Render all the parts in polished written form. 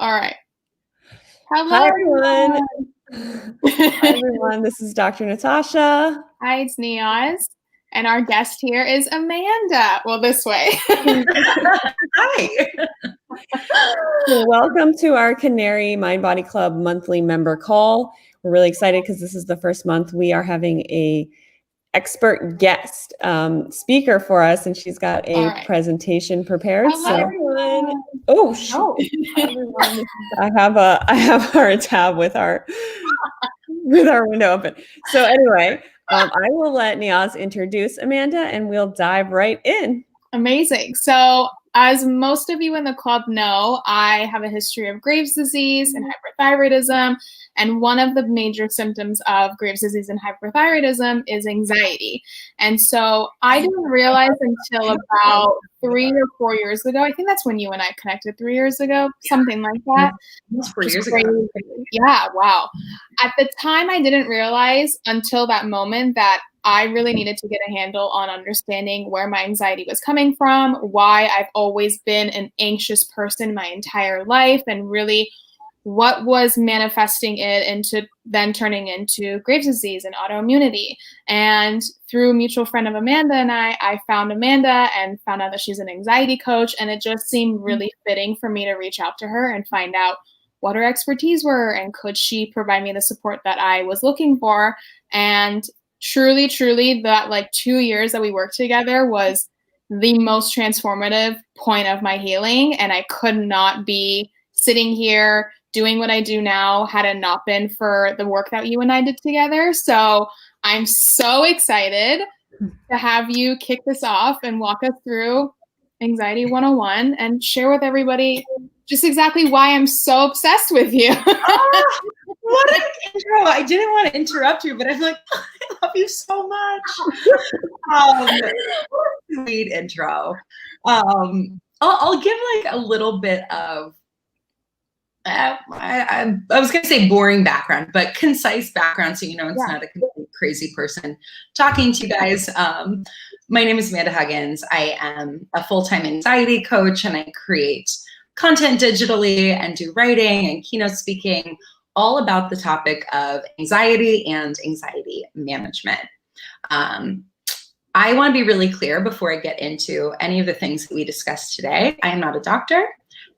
All right. Hello, Hi, everyone. Hi, everyone. This is Dr. Natasha. Hi, it's Neeyaz. And our guest here is Amanda. Well, this way. Hi. Welcome to our KANARI MindBody Club monthly member call. We're really excited because this is the first month we are having a expert guest speaker for us, and she's got a presentation prepared. Hello, everyone. Oh, everyone. I have our tab with our window open. So anyway, I will let Neeyaz introduce Amanda, and we'll dive right in. Amazing. So as most of you in the club know, I have a history of Graves' disease and hyperthyroidism. And one of the major symptoms of Graves' disease and hyperthyroidism is anxiety. And so I didn't realize until about 3 or 4 years ago, I think that's when you and I connected 3 years ago, something like that. Almost 4 years ago. Yeah, wow. At the time, I didn't realize until that moment that I really needed to get a handle on understanding where my anxiety was coming from, why I've always been an anxious person my entire life, and really what was manifesting it into then turning into Graves' disease and autoimmunity. And through a mutual friend of Amanda and I found Amanda and found out that she's an anxiety coach. And it just seemed really fitting for me to reach out to her and find out what her expertise were and could she provide me the support that I was looking for. And truly, that 2 years that we worked together was the most transformative point of my healing. And I could not be sitting here doing what I do now had it not been for the work that you and I did together. So I'm so excited to have you kick this off and walk us through Anxiety 101 and share with everybody just exactly why I'm so obsessed with you. What an intro. I didn't want to interrupt you, but I'm like, oh, I love you so much. Sweet intro. I'll give like a little bit of I was going to say boring background, but concise background, so you know it's not a complete crazy person talking to you guys. My name is Amanda Huggins. I am a full-time anxiety coach, and I create content digitally and do writing and keynote speaking, all about the topic of anxiety and anxiety management. I want to be really clear before I get into any of the things that we discussed today. I am not a doctor,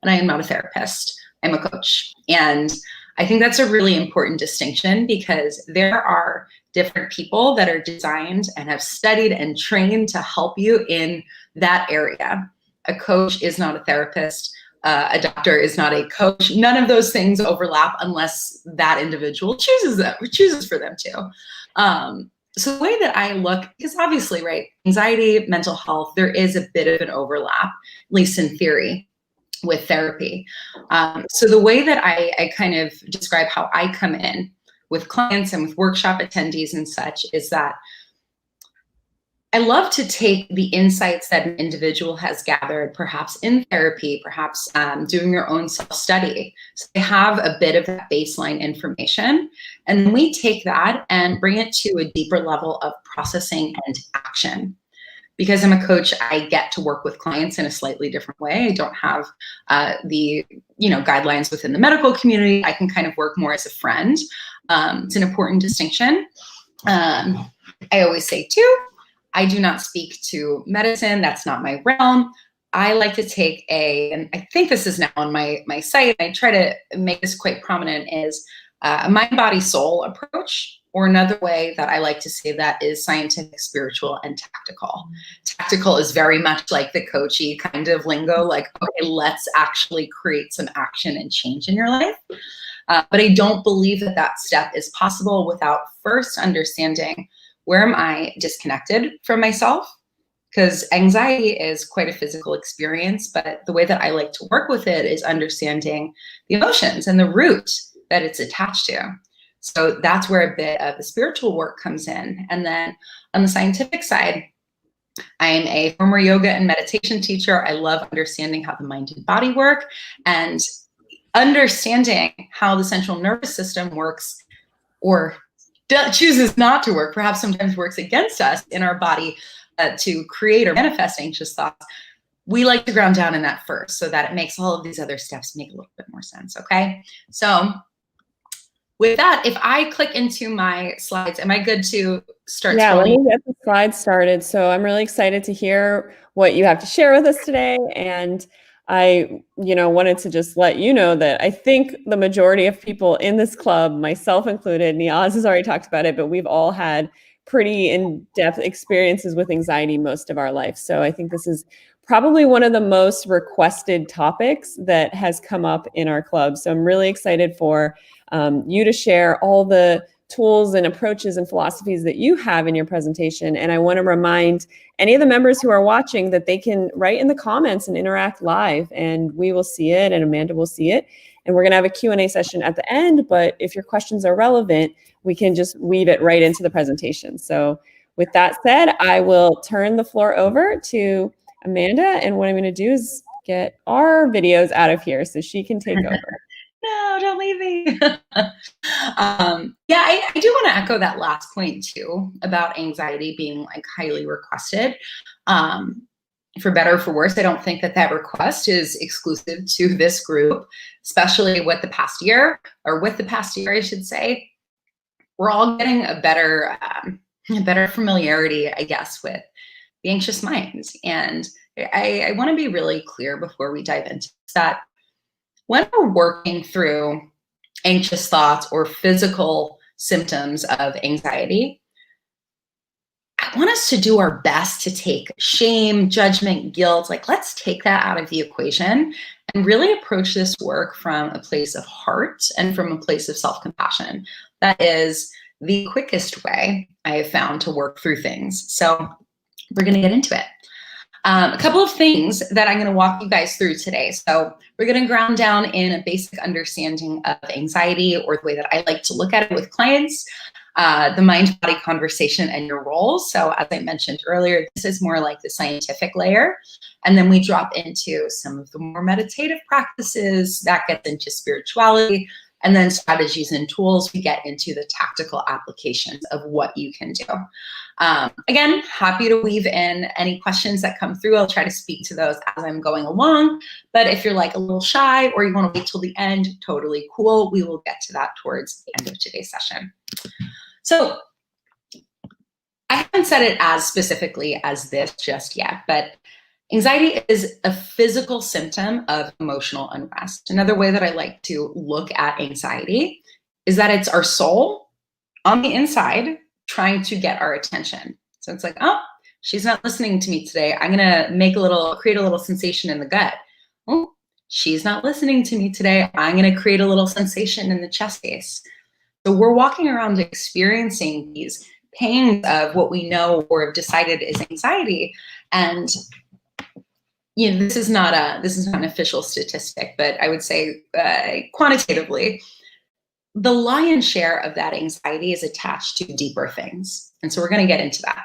and I am not a therapist. I'm a coach. And I think that's a really important distinction because there are different people that are designed and have studied and trained to help you in that area. A coach is not a therapist. A doctor is not a coach. None of those things overlap unless that individual chooses for them to. So the way that I look, because obviously, right, anxiety, mental health, there is a bit of an overlap, at least in theory, with therapy. So the way that I kind of describe how I come in with clients and with workshop attendees and such is that I love to take the insights that an individual has gathered, perhaps in therapy, perhaps doing their own self-study. So they have a bit of that baseline information, and then we take that and bring it to a deeper level of processing and action. Because I'm a coach, I get to work with clients in a slightly different way. I don't have the guidelines within the medical community. I can kind of work more as a friend. It's an important distinction. I always say too, I do not speak to medicine. That's not my realm. I like to take and I think this is now on my site, I try to make this quite prominent, is a mind, body, soul approach. Or another way that I like to say that is scientific, spiritual, and tactical. Tactical is very much like the coachy kind of lingo, like, okay, let's actually create some action and change in your life. But I don't believe that that step is possible without first understanding, where am I disconnected from myself? Because anxiety is quite a physical experience, but the way that I like to work with it is understanding the emotions and the root that it's attached to. So that's where a bit of the spiritual work comes in. And then on the scientific side, I'm a former yoga and meditation teacher. I love understanding how the mind and body work and understanding how the central nervous system works or chooses not to work, perhaps sometimes works against us in our body to create or manifest anxious thoughts. we like to ground down in that first so that it makes all of these other steps make a little bit more sense, okay? So with that, if I click into my slides, am I good to start Yeah, let scrolling? me get the slides started. So I'm really excited to hear what you have to share with us today. And I, wanted to just let you know that I think the majority of people in this club, myself included, Neeyaz has already talked about it, but we've all had pretty in-depth experiences with anxiety most of our life. So I think this is probably one of the most requested topics that has come up in our club. So I'm really excited for you to share all the tools and approaches and philosophies that you have in your presentation. And I want to remind any of the members who are watching that they can write in the comments and interact live, and we will see it and Amanda will see it. And we're going to have a Q&A session at the end, but if your questions are relevant, we can just weave it right into the presentation. So with that said, I will turn the floor over to Amanda, and what I'm going to do is get our videos out of here so she can take over. No, don't leave me. Yeah, I do want to echo that last point too about anxiety being like highly requested. For better or for worse, I don't think that request is exclusive to this group, especially with the past year, I should say. We're all getting a better familiarity, I guess, with the anxious mind. And I want to be really clear before we dive into that. When we're working through anxious thoughts or physical symptoms of anxiety, I want us to do our best to take shame, judgment, guilt, let's take that out of the equation and really approach this work from a place of heart and from a place of self-compassion. That is the quickest way I have found to work through things. So we're going to get into it. A couple of things that I'm going to walk you guys through today. So we're going to ground down in a basic understanding of anxiety, or the way that I like to look at it with clients, the mind-body conversation and your roles. So as I mentioned earlier, this is more like the scientific layer. And then we drop into some of the more meditative practices that gets into spirituality, and then strategies and tools. We get into the tactical applications of what you can do. Again, happy to weave in any questions that come through. I'll try to speak to those as I'm going along. But if you're a little shy or you want to wait till the end, totally cool. We will get to that towards the end of today's session. So I haven't said it as specifically as this just yet, but anxiety is a physical symptom of emotional unrest. Another way that I like to look at anxiety is that it's our soul on the inside trying to get our attention. So it's oh, she's not listening to me today. I'm gonna create a little sensation in the gut. Oh, she's not listening to me today. I'm gonna create a little sensation in the chest space. So we're walking around experiencing these pains of what we know or have decided is anxiety. And this is not an official statistic, but I would say quantitatively, the lion's share of that anxiety is attached to deeper things. And so we're going to get into that.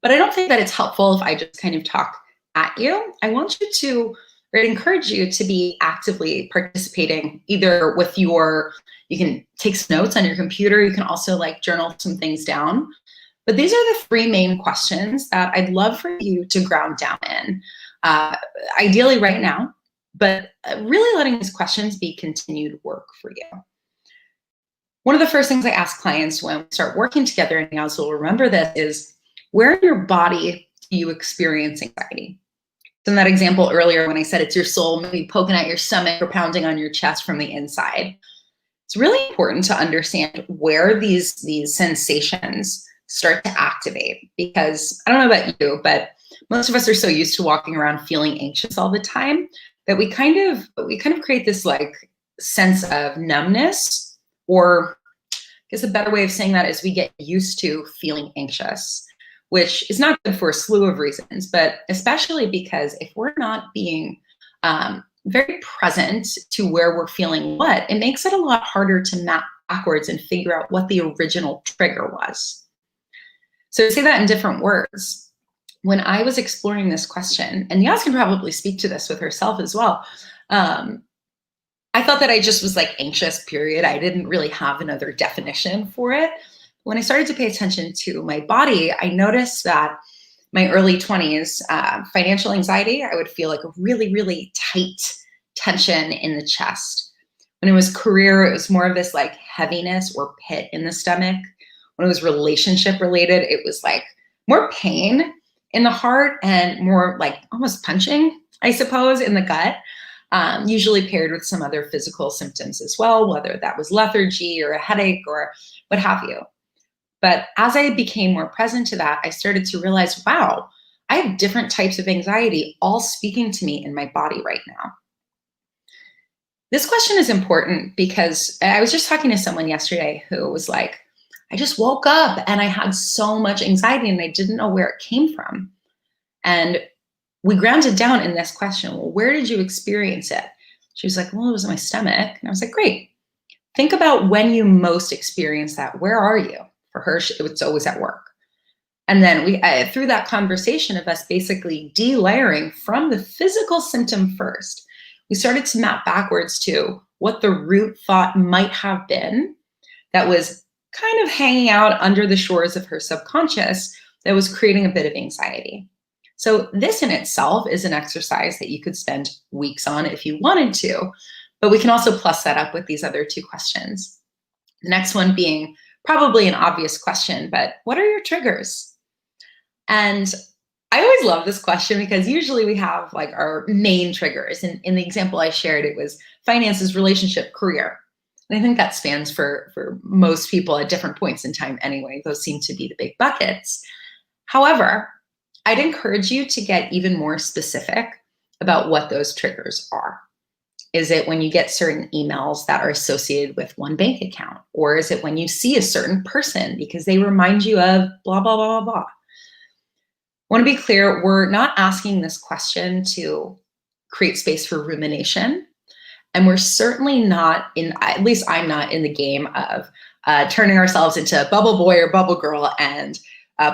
But I don't think that it's helpful if I just kind of talk at you. I want you to, or encourage you to be actively participating, either with you can take some notes on your computer. You can also journal some things down. But these are the three main questions that I'd love for you to ground down in, ideally right now, but really letting these questions be continued work for you. One of the first things I ask clients when we start working together, and you also will remember this, is where in your body do you experience anxiety? So in that example earlier, when I said it's your soul maybe poking at your stomach or pounding on your chest from the inside, it's really important to understand where these sensations start to activate. Because I don't know about you, but most of us are so used to walking around feeling anxious all the time that we kind of create this sense of numbness, or I guess a better way of saying that is we get used to feeling anxious, which is not good for a slew of reasons, but especially because if we're not being very present to where we're feeling what, it makes it a lot harder to map backwards and figure out what the original trigger was. So to say that in different words, when I was exploring this question, and Neeyaz can probably speak to this with herself as well, I thought that I just was anxious, period. I didn't really have another definition for it. When I started to pay attention to my body, I noticed that my early 20s, financial anxiety, I would feel like a really, really tight tension in the chest. When it was career, it was more of this like heaviness or pit in the stomach. When it was relationship related, it was like more pain in the heart and more like almost punching, I suppose, in the gut, usually paired with some other physical symptoms as well, whether that was lethargy or a headache or what have you. But as I became more present to that, I started to realize, wow, I have different types of anxiety all speaking to me in my body right now. This question is important because I was just talking to someone yesterday who was like, I just woke up and I had so much anxiety and I didn't know where it came from. And we grounded down in this question, well, where did you experience it? She was like, well, it was in my stomach. And I was like, great. Think about when you most experienced that. Where are you? For her, it's always at work. And then we, through that conversation of us basically delayering from the physical symptom first, we started to map backwards to what the root thought might have been that was kind of hanging out under the shores of her subconscious that was creating a bit of anxiety. So this in itself is an exercise that you could spend weeks on if you wanted to, but we can also plus that up with these other two questions. The next one being probably an obvious question, but what are your triggers? And I always love this question because usually we have like our main triggers. And in the example I shared, it was finances, relationship, career. And I think that spans for most people at different points in time anyway. Those seem to be the big buckets. However, I'd encourage you to get even more specific about what those triggers are. Is it when you get certain emails that are associated with one bank account? Or is it when you see a certain person because they remind you of blah, blah, blah, blah, blah? I want to be clear, we're not asking this question to create space for rumination. And we're certainly not in, at least I'm not in the game of turning ourselves into a bubble boy or bubble girl and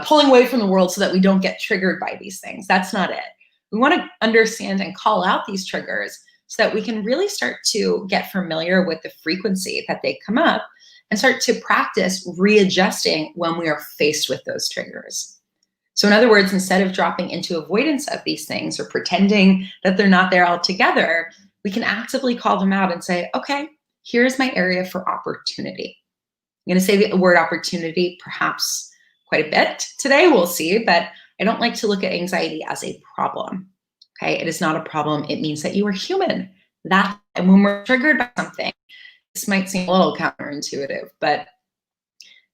pulling away from the world so that we don't get triggered by these things. That's not it. We want to understand and call out these triggers so that we can really start to get familiar with the frequency that they come up and start to practice readjusting when we are faced with those triggers. So in other words, instead of dropping into avoidance of these things or pretending that they're not there altogether, we can actively call them out and say, okay, here's my area for opportunity. I'm going to say the word opportunity perhaps quite a bit today, we'll see, but I don't like to look at anxiety as a problem. Okay, it is not a problem. It means that you are human. And when we're triggered by something, this might seem a little counterintuitive, but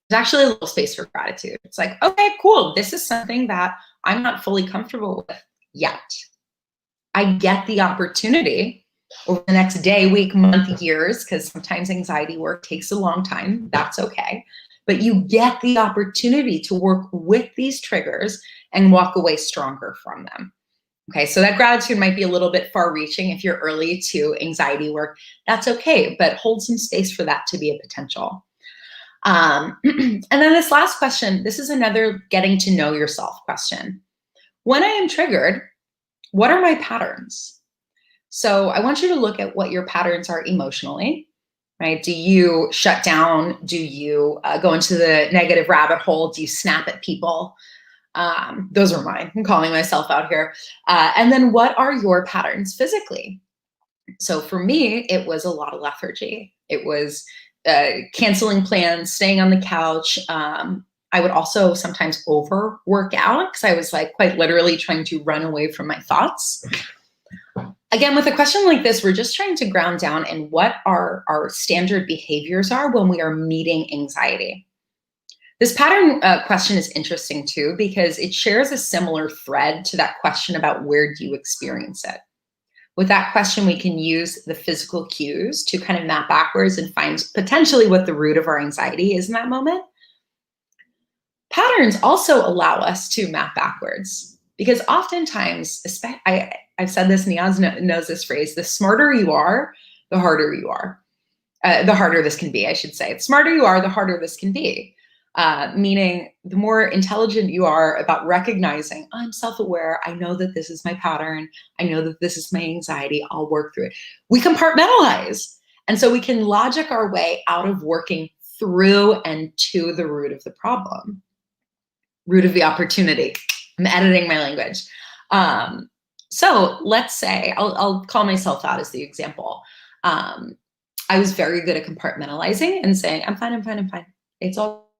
there's actually a little space for gratitude. It's like, okay, cool. This is something that I'm not fully comfortable with yet. I get the opportunity over the next day, week, month, years, because sometimes anxiety work takes a long time. That's okay. But you get the opportunity to work with these triggers and walk away stronger from them. Okay, so that gratitude might be a little bit far reaching if you're early to anxiety work. That's okay, but hold some space for that to be a potential. And then this last question, this is another getting to know yourself question. When I am triggered, what are my patterns? So I want you to look at what your patterns are emotionally, right? Do you shut down? Do you go into the negative rabbit hole? Do you snap at people? Those are mine. I'm calling myself out here. And then what are your patterns physically? So for me, it was a lot of lethargy. It was canceling plans, staying on the couch. I would also sometimes overwork out because I was like quite literally trying to run away from my thoughts. Again, with a question like this, we're just trying to ground down in what our standard behaviors are when we are meeting anxiety. This pattern question is interesting too, because it shares a similar thread to that question about where do you experience it. With that question, we can use the physical cues to kind of map backwards and find potentially what the root of our anxiety is in that moment. Patterns also allow us to map backwards because oftentimes, I've said this, Neeyaz knows this phrase, the smarter you are, the harder you are. The harder this can be, I should say. The smarter you are, the harder this can be. Meaning the more intelligent you are about recognizing, I'm self-aware, I know that this is my pattern, I know that this is my anxiety, I'll work through it. We compartmentalize. And so we can logic our way out of working through and to the root of the problem, root of the opportunity. I'm editing my language. So let's say, I'll call myself out as the example. I was very good at compartmentalizing and saying, I'm fine, I'm fine, I'm fine. It's all.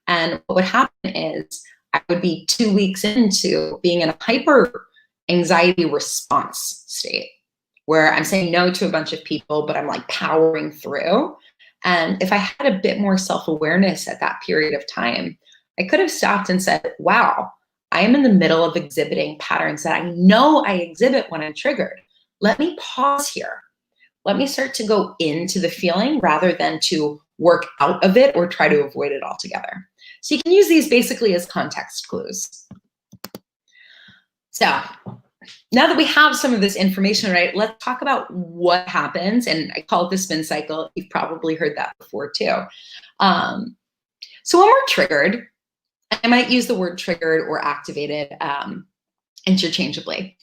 And what would happen is I would be 2 weeks into being in a hyper anxiety response state where I'm saying no to a bunch of people, but I'm like powering through. And if I had a bit more self-awareness at that period of time, I could have stopped and said, wow, I am in the middle of exhibiting patterns that I know I exhibit when I'm triggered. Let me pause here. Let me start to go into the feeling rather than to work out of it or try to avoid it altogether. So you can use these basically as context clues. So now that we have some of this information, right, let's talk about what happens. And I call it the spin cycle. You've probably heard that before too. So when we're triggered, I might use the word triggered or activated interchangeably.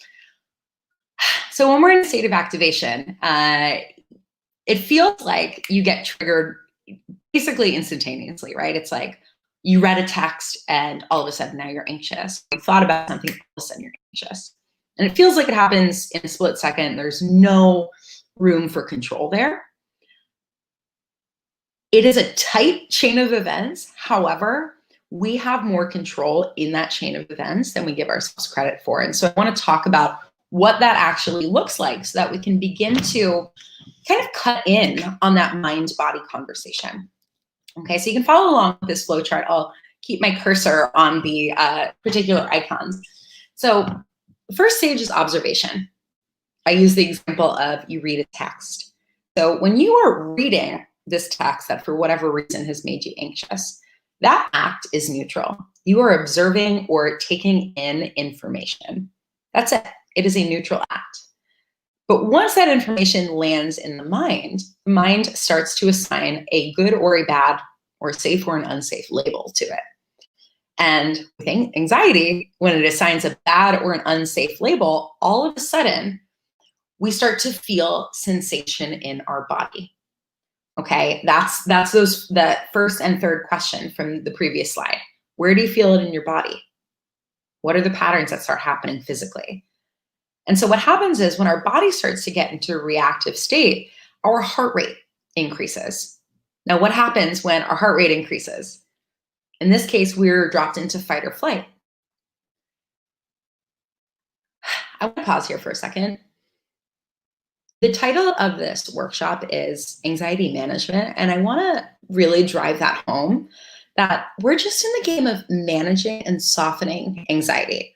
So when we're in a state of activation, it feels like you get triggered basically instantaneously, right? It's like you read a text and all of a sudden now you're anxious. You thought about something, all of a sudden you're anxious. And it feels like it happens in a split second. There's no room for control there. It is a tight chain of events. However, we have more control in that chain of events than we give ourselves credit for. And so I want to talk about what that actually looks like so that we can begin to kind of cut in on that mind-body conversation. Okay, so you can follow along with this flow chart. I'll keep my cursor on the particular icons. So the first stage is observation. I use the example of you read a text. So when you are reading this text that for whatever reason has made you anxious, that act is neutral. You are observing or taking in information. That's it. It is a neutral act. But once that information lands in the mind starts to assign a good or a bad or a safe or an unsafe label to it. And with anxiety, when it assigns a bad or an unsafe label, all of a sudden, we start to feel sensation in our body. Okay, that's that first and third question from the previous slide. Where do you feel it in your body? What are the patterns that start happening physically? And so what happens is when our body starts to get into a reactive state, our heart rate increases. Now, what happens when our heart rate increases? In this case, we're dropped into fight or flight. I want to pause here for a second. The title of this workshop is Anxiety Management, and I want to really drive that home that we're just in the game of managing and softening anxiety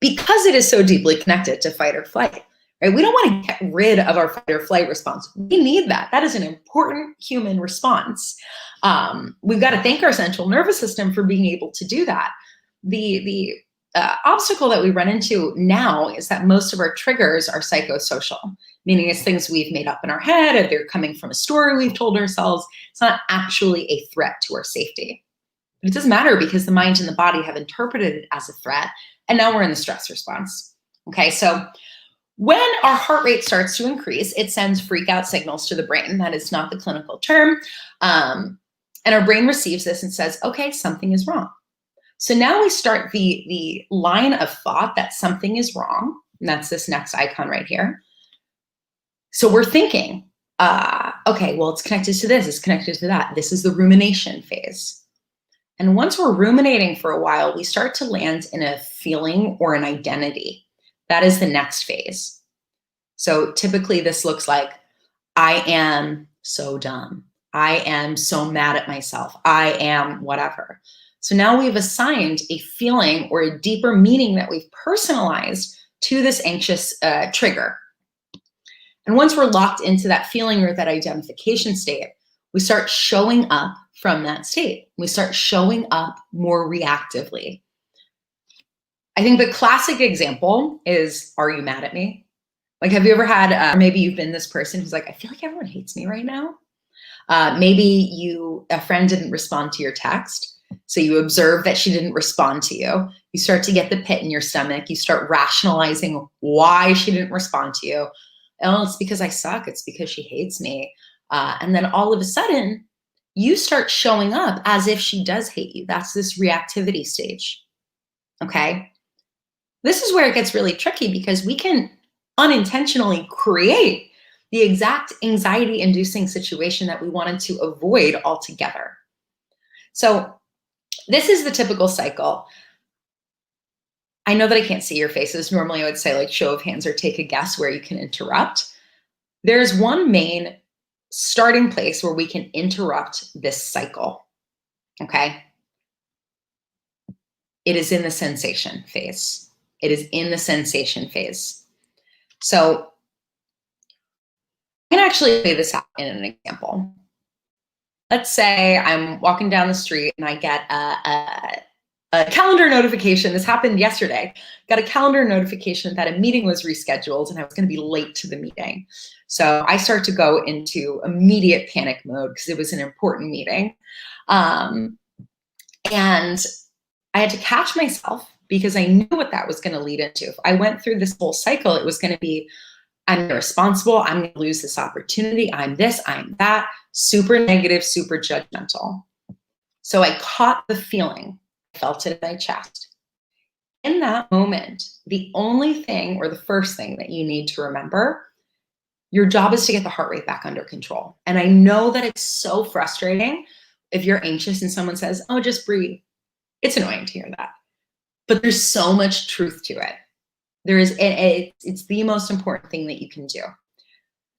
because it is so deeply connected to fight or flight, right? We don't want to get rid of our fight or flight response. We need that. That is an important human response. We've got to thank our central nervous system for being able to do that. The obstacle that we run into now is that most of our triggers are psychosocial, meaning it's things we've made up in our head, or they're coming from a story we've told ourselves. It's not actually a threat to our safety. But it doesn't matter because the mind and the body have interpreted it as a threat, and now we're in the stress response. Okay, so when our heart rate starts to increase, it sends freak out signals to the brain. That is not the clinical term. And our brain receives this and says, okay, something is wrong. So now we start the line of thought that something is wrong. And that's this next icon right here. So we're thinking, okay, well, it's connected to this, it's connected to that. This is the rumination phase. And once we're ruminating for a while, we start to land in a feeling or an identity. That is the next phase. So typically this looks like, I am so dumb. I am so mad at myself. I am whatever. So now we've assigned a feeling or a deeper meaning that we've personalized to this anxious trigger. And once we're locked into that feeling or that identification state, we start showing up from that state. We start showing up more reactively. I think the classic example is, are you mad at me? Like, have you ever had, maybe you've been this person who's like, I feel like everyone hates me right now. Maybe a friend didn't respond to your text. So you observe that she didn't respond to you. You start to get the pit in your stomach. You start rationalizing why she didn't respond to you. Oh, it's because I suck. It's because she hates me. And then all of a sudden, you start showing up as if she does hate you. That's this reactivity stage. okay? This is where it gets really tricky because we can unintentionally create the exact anxiety-inducing situation that we wanted to avoid altogether. So this is the typical cycle. I know that I can't see your faces. Normally I would say like show of hands or take a guess where you can interrupt. There's one main starting place where we can interrupt this cycle, okay? It is in the sensation phase. It is in the sensation phase. So I can actually lay this out in an example. Let's say I'm walking down the street and I get a calendar notification. This happened yesterday. Got a calendar notification that a meeting was rescheduled and I was going to be late to the meeting. So I start to go into immediate panic mode because it was an important meeting. And I had to catch myself because I knew what that was going to lead into. If I went through this whole cycle, it was going to be, I'm irresponsible, I'm going to lose this opportunity, I'm this, I'm that, super negative, super judgmental. So I caught the feeling, felt it in my chest. In that moment, the only thing or the first thing that you need to remember, your job is to get the heart rate back under control. And I know that it's so frustrating if you're anxious and someone says, oh, just breathe. It's annoying to hear that. But there's so much truth to it. There is, it's the most important thing that you can do.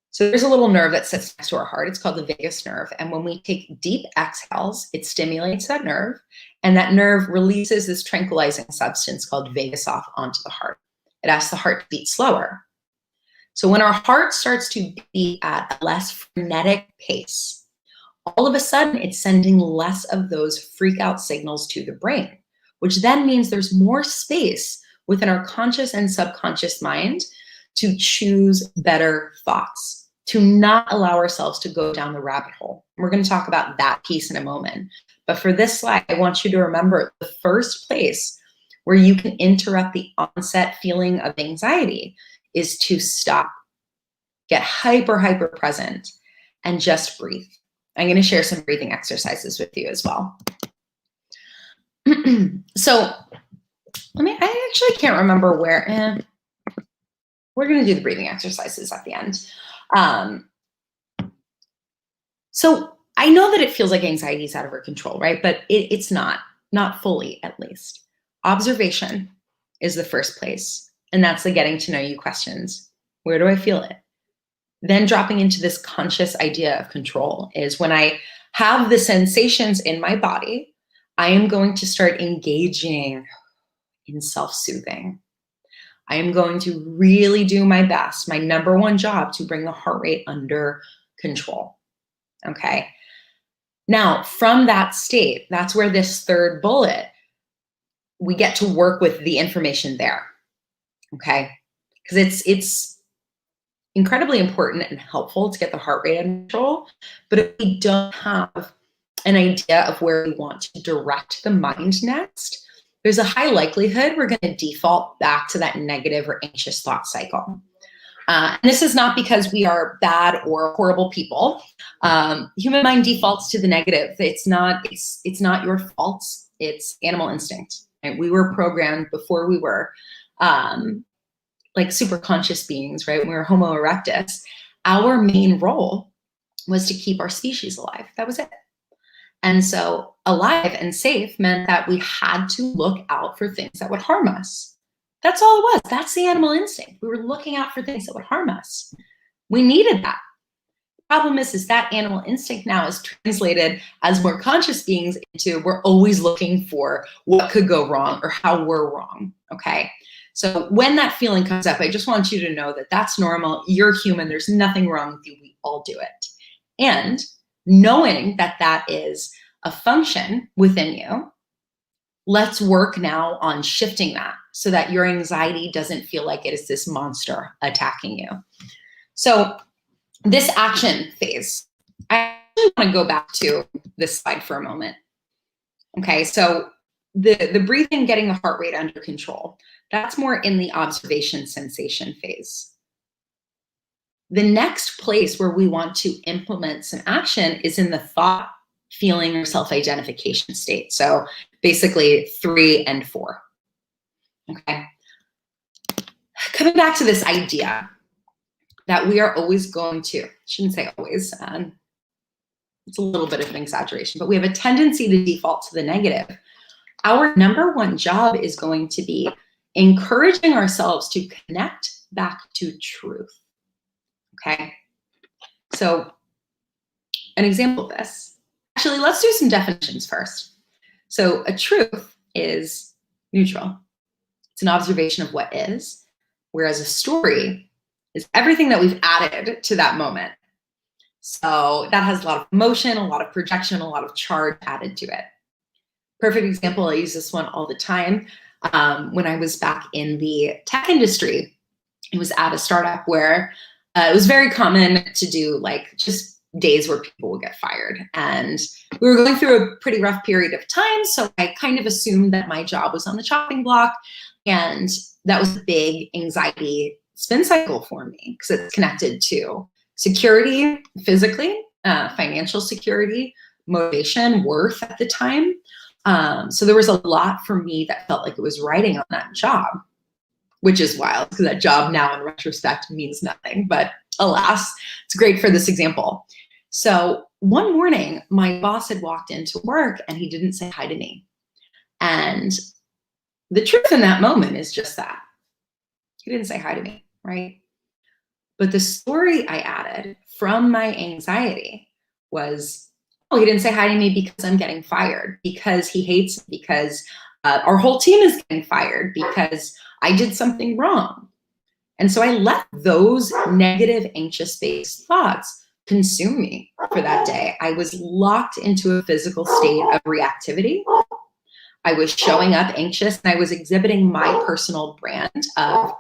So there's a little nerve that sits next to our heart. It's called the vagus nerve. And when we take deep exhales, it stimulates that nerve. And that nerve releases this tranquilizing substance called vagus off onto the heart. It asks the heart to beat slower. So when our heart starts to beat at a less frenetic pace, all of a sudden it's sending less of those freak out signals to the brain, which then means there's more space within our conscious and subconscious mind to choose better thoughts, to not allow ourselves to go down the rabbit hole. We're going to talk about that piece in a moment. But for this slide, I want you to remember the first place where you can interrupt the onset feeling of anxiety is to stop, get hyper present, and just breathe. I'm going to share some breathing exercises with you as well. So, I actually can't remember where, we're going to do the breathing exercises at the end. So I know that it feels like anxiety is out of our control, right? But it's not fully at least. Observation is the first place. And that's the getting to know you questions. Where do I feel it? Then dropping into this conscious idea of control is when I have the sensations in my body, I am going to start engaging in self-soothing. I am going to really do my best, my number one job, to bring the heart rate under control, okay? Now, from that state, that's where this third bullet, we get to work with the information there, okay? Because it's incredibly important and helpful to get the heart rate under control, but if we don't have an idea of where we want to direct the mind next, there's a high likelihood we're going to default back to that negative or anxious thought cycle. And this is not because we are bad or horrible people. Human mind defaults to the negative. It's not your fault. It's animal instinct. Right? We were programmed before we were like super conscious beings, right? When we were Homo erectus, our main role was to keep our species alive. That was it. And so alive and safe meant that we had to look out for things that would harm us. That's all it was. That's the animal instinct. We were looking out for things that would harm us. We needed that. The problem is that animal instinct now is translated as more conscious beings into we're always looking for what could go wrong or how we're wrong, okay? So when that feeling comes up, I just want you to know that that's normal. You're human. There's nothing wrong with you. We all do it. And knowing that that is a function within you, let's work now on shifting that so that your anxiety doesn't feel like it is this monster attacking you. So this action phase, I actually want to go back to this slide for a moment. Okay, so the breathing, getting the heart rate under control, that's more in the observation sensation phase. The next place where we want to implement some action is in the thought, feeling, or self-identification state. So basically 3 and 4. Okay. Coming back to this idea that we are always going to, I shouldn't say always, it's a little bit of an exaggeration, but we have a tendency to default to the negative. Our number one job is going to be encouraging ourselves to connect back to truth. Okay. So an example of this, actually, let's do some definitions first. So a truth is neutral. It's an observation of what is, whereas a story is everything that we've added to that moment. So that has a lot of emotion, a lot of projection, a lot of charge added to it. Perfect example, I use this one all the time. When I was back in the tech industry, it was at a startup where it was very common to do like just days where people would get fired. And we were going through a pretty rough period of time. So I kind of assumed that my job was on the chopping block. And that was a big anxiety spin cycle for me because it's connected to security, physically, financial security, motivation, worth at the time. So there was a lot for me that felt like it was riding on that job, which is wild because that job now in retrospect means nothing, but alas, it's great for this example. So one morning, my boss had walked into work and he didn't say hi to me. And the truth in that moment is just that. He didn't say hi to me, right? But the story I added from my anxiety was, oh, he didn't say hi to me because I'm getting fired, because he hates me, because our whole team is getting fired, because I did something wrong. And so I let those negative, anxious-based thoughts consume me for that day. I was locked into a physical state of reactivity. I was showing up anxious, and I was exhibiting my personal brand of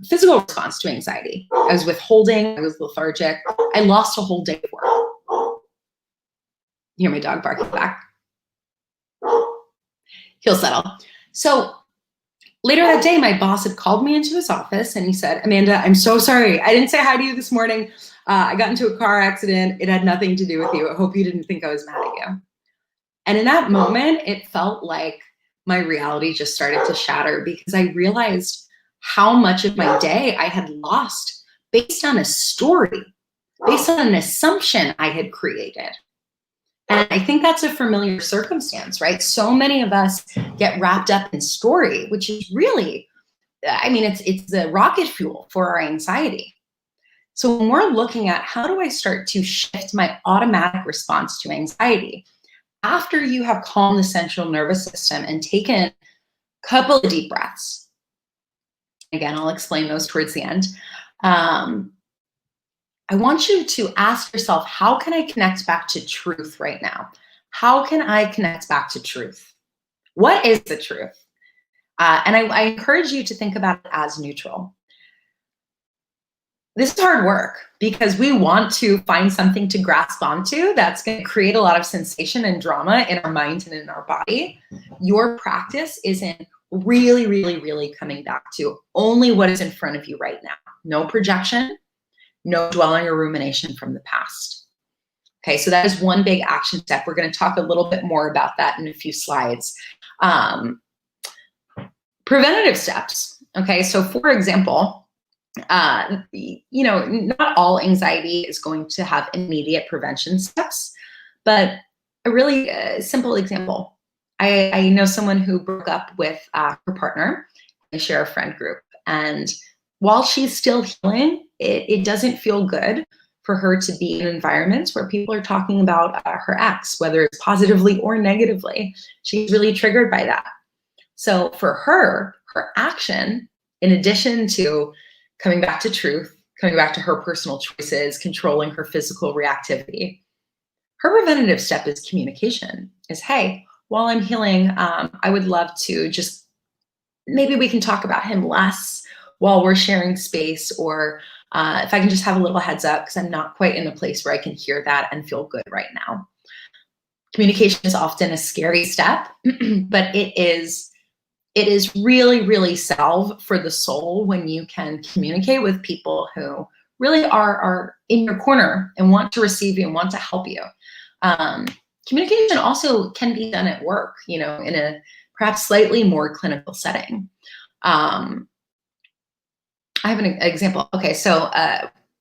physical response to anxiety. I was withholding, I was lethargic. I lost a whole day of work. You hear my dog barking back. He'll settle. So later that day, my boss had called me into his office and he said, Amanda, I'm so sorry. I didn't say hi to you this morning. I got into a car accident. It had nothing to do with you. I hope you didn't think I was mad at you. And in that moment, it felt like my reality just started to shatter because I realized how much of my day I had lost based on a story, based on an assumption I had created. And I think that's a familiar circumstance, right? So many of us get wrapped up in story, which is really, I mean, it's the rocket fuel for our anxiety. So when we're looking at how do I start to shift my automatic response to anxiety, after you have calmed the central nervous system and taken a couple of deep breaths, again, I'll explain those towards the end. I want you to ask yourself, how can I connect back to truth right now? How can I connect back to truth? What is the truth? And I encourage you to think about it as neutral. This is hard work because we want to find something to grasp onto that's going to create a lot of sensation and drama in our mind and in our body. Your practice is in really, really, really coming back to only what is in front of you right now. No projection, no dwelling or rumination from the past. Okay, so that is one big action step. We're going to talk a little bit more about that in a few slides. Preventative steps. Okay, so for example, you know, not all anxiety is going to have immediate prevention steps, but a really simple example. I know someone who broke up with her partner. I share a friend group, and while she's still healing, it doesn't feel good for her to be in environments where people are talking about her ex, whether it's positively or negatively. She's really triggered by that. So for her, her action, in addition to coming back to truth, coming back to her personal choices, controlling her physical reactivity, her preventative step is communication, is, hey, while I'm healing, I would love to just, maybe we can talk about him less while we're sharing space, or if I can just have a little heads up because I'm not quite in a place where I can hear that and feel good right now. Communication is often a scary step, but it is really, really salve for the soul when you can communicate with people who really are in your corner and want to receive you and want to help you. Communication also can be done at work, you know, in a perhaps slightly more clinical setting. I have an example. Okay, so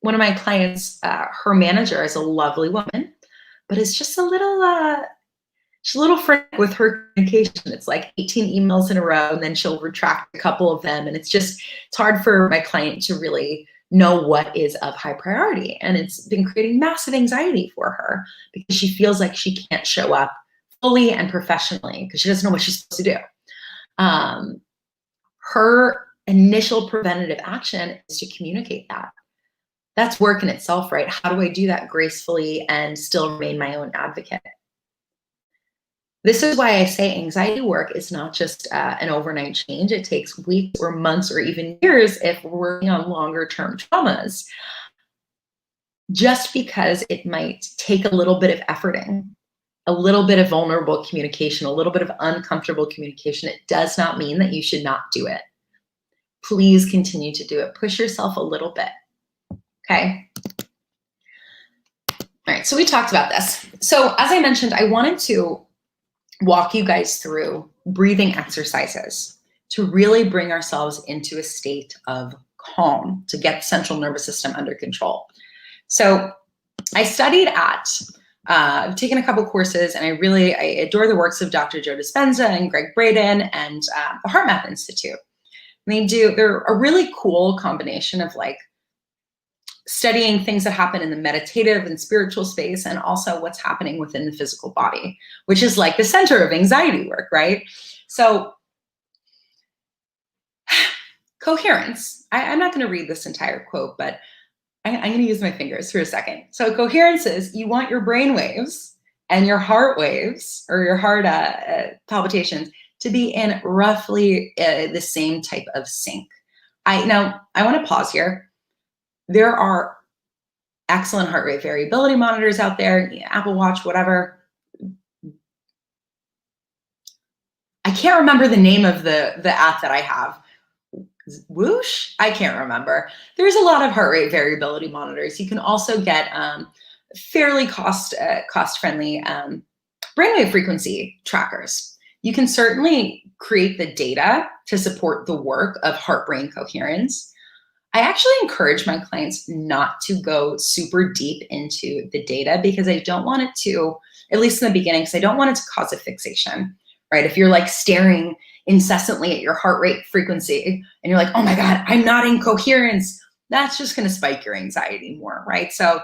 one of my clients, her manager is a lovely woman, but it's just she's a little frantic with her communication. It's like 18 emails in a row, and then she'll retract a couple of them. And it's hard for my client to really know what is of high priority. And it's been creating massive anxiety for her because she feels like she can't show up fully and professionally because she doesn't know what she's supposed to do. Her initial preventative action is to communicate that. That's work in itself, right? How do I do that gracefully and still remain my own advocate? This is why I say anxiety work is not just an overnight change. It takes weeks or months or even years if we're working on longer term traumas. Just because it might take a little bit of efforting, a little bit of vulnerable communication, a little bit of uncomfortable communication, it does not mean that you should not do it. Please continue to do it. Push yourself a little bit, okay? All right, so we talked about this. So as I mentioned, I wanted to walk you guys through breathing exercises to really bring ourselves into a state of calm, to get the central nervous system under control. So I studied I've taken a couple courses, and I adore the works of Dr. Joe Dispenza and Greg Braden and the Heart Math Institute. And they're a really cool combination of like studying things that happen in the meditative and spiritual space, and also what's happening within the physical body, which is like the center of anxiety work, right? So coherence, I'm not gonna read this entire quote, but I'm gonna use my fingers for a second. So coherence is you want your brain waves and your heart waves, or your heart palpitations, to be in roughly the same type of sync. Now, I wanna pause here. There are excellent heart rate variability monitors out there, Apple Watch, whatever. I can't remember the name of the app that I have. Whoosh? I can't remember. There's a lot of heart rate variability monitors. You can also get fairly cost-friendly brainwave frequency trackers. You can certainly create the data to support the work of heart-brain coherence. I actually encourage my clients not to go super deep into the data because I don't want it to, at least in the beginning, because I don't want it to cause a fixation, right? If you're like staring incessantly at your heart rate frequency and you're like, oh my God, I'm not in coherence, that's just going to spike your anxiety more, right? So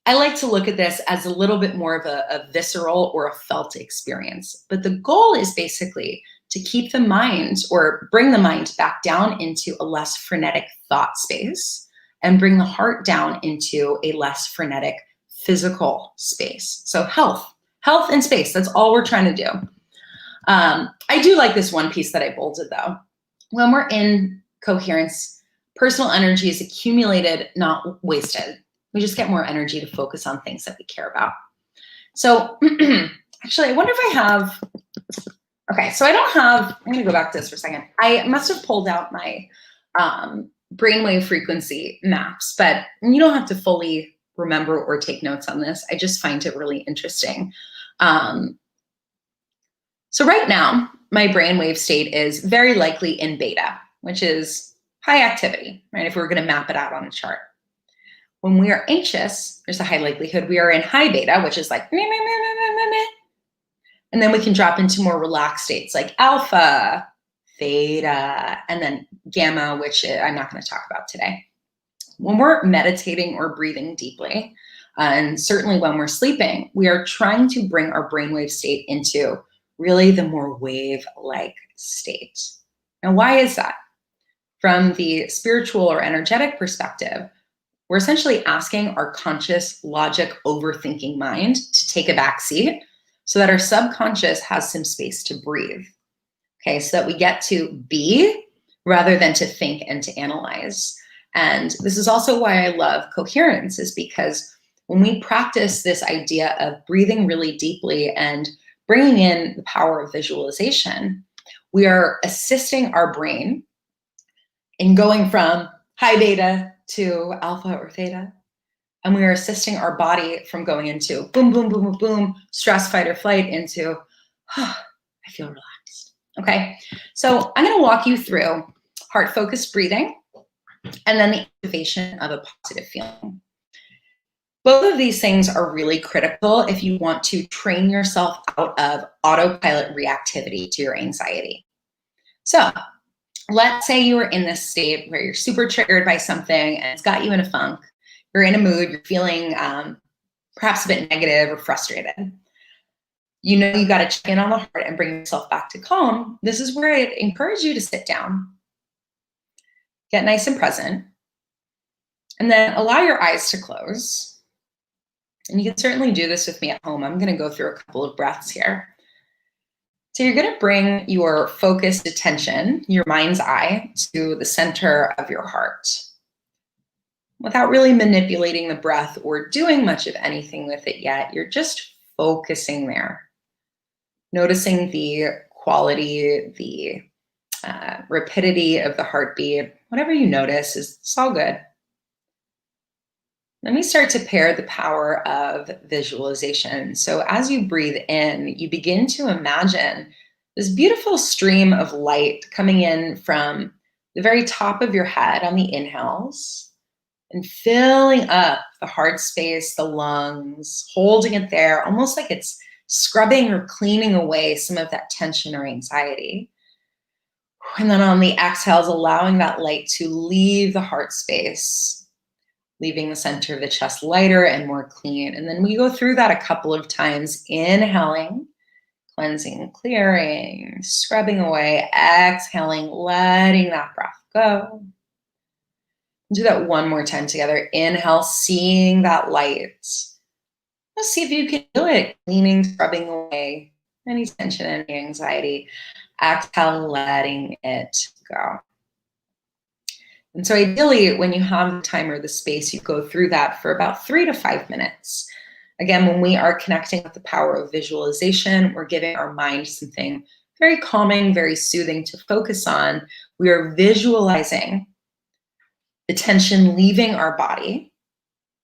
I like to look at this as a little bit more of a visceral or a felt experience. But the goal is basically to keep the mind, or bring the mind back down into a less frenetic thought space, and bring the heart down into a less frenetic physical space. So health and space, that's all we're trying to do. I do like this one piece that I bolded though. When we're in coherence, personal energy is accumulated, not wasted. We just get more energy to focus on things that we care about. So actually, I wonder if I have, okay, so I'm gonna go back to this for a second. I must have pulled out my brainwave frequency maps, but you don't have to fully remember or take notes on this. I just find it really interesting. So right now, my brainwave state is very likely in beta, which is high activity, right? If we were gonna map it out on a chart. When we are anxious, there's a high likelihood we are in high beta, which is like, meh, meh, meh, meh, meh, meh. And then we can drop into more relaxed states like alpha, theta, and then gamma, which I'm not going to talk about today. When we're meditating or breathing deeply, and certainly when we're sleeping, we are trying to bring our brainwave state into really the more wave-like state. Now, why is that? From the spiritual or energetic perspective, we're essentially asking our conscious, logic, overthinking mind to take a back seat so that our subconscious has some space to breathe, okay? So that we get to be rather than to think and to analyze. And this is also why I love coherence, is because when we practice this idea of breathing really deeply and bringing in the power of visualization, we are assisting our brain in going from high beta to alpha or theta. And we are assisting our body from going into boom, boom, boom, boom, boom, stress, fight, or flight into, I feel relaxed. Okay, so I'm gonna walk you through heart-focused breathing and then the activation of a positive feeling. Both of these things are really critical if you want to train yourself out of autopilot reactivity to your anxiety. So let's say you are in this state where you're super triggered by something and it's got you in a funk. You're in a mood, you're feeling perhaps a bit negative or frustrated. You know you got to check in on the heart and bring yourself back to calm. This is where I encourage you to sit down, get nice and present, and then allow your eyes to close. And you can certainly do this with me at home. I'm going to go through a couple of breaths here. So you're going to bring your focused attention, your mind's eye, to the center of your heart without really manipulating the breath or doing much of anything with it yet. You're just focusing there. Noticing the quality, the rapidity of the heartbeat, whatever you notice, it's all good. Let me start to pair the power of visualization. So as you breathe in, you begin to imagine this beautiful stream of light coming in from the very top of your head on the inhales and filling up the heart space, the lungs, holding it there, almost like it's scrubbing or cleaning away some of that tension or anxiety. And then on the exhales, allowing that light to leave the heart space, leaving the center of the chest lighter and more clean. And then we go through that a couple of times, inhaling, cleansing, clearing, scrubbing away, exhaling, letting that breath go. Do that one more time together. Inhale, seeing that light. Let's see if you can do it. Cleaning, scrubbing away any tension, any anxiety. Exhale, letting it go. And so ideally, when you have the time or the space, you go through that for about 3 to 5 minutes. Again, when we are connecting with the power of visualization, we're giving our mind something very calming, very soothing to focus on. We are visualizing the tension leaving our body.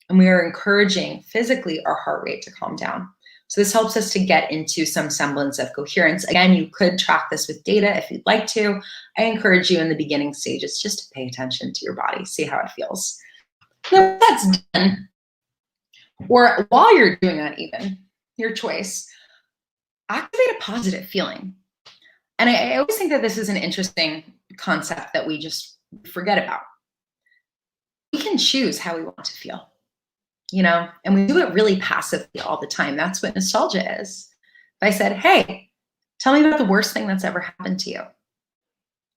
And we are encouraging physically our heart rate to calm down. So this helps us to get into some semblance of coherence. Again, you could track this with data if you'd like to. I encourage you in the beginning stages just to pay attention to your body, see how it feels. When that's done, or while you're doing that even, your choice, activate a positive feeling. And I always think that this is an interesting concept that we just forget about. We can choose how we want to feel. And we do it really passively all the time. That's what nostalgia is. If I said, hey, tell me about the worst thing that's ever happened to you.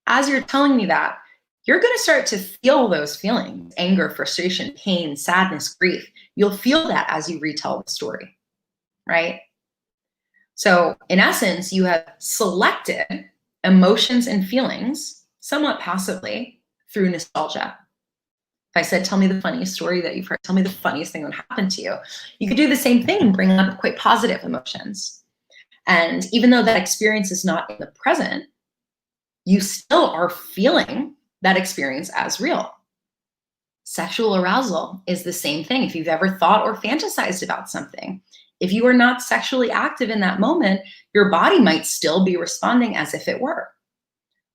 As you're telling me that, you're going to start to feel those feelings, anger, frustration, pain, sadness, grief. You'll feel that as you retell the story, right? So in essence, you have selected emotions and feelings somewhat passively through nostalgia. If I said, tell me the funniest story that you've heard, tell me the funniest thing that happened to you, you could do the same thing and bring up quite positive emotions. And even though that experience is not in the present, you still are feeling that experience as real. Sexual arousal is the same thing. If you've ever thought or fantasized about something, if you are not sexually active in that moment, your body might still be responding as if it were.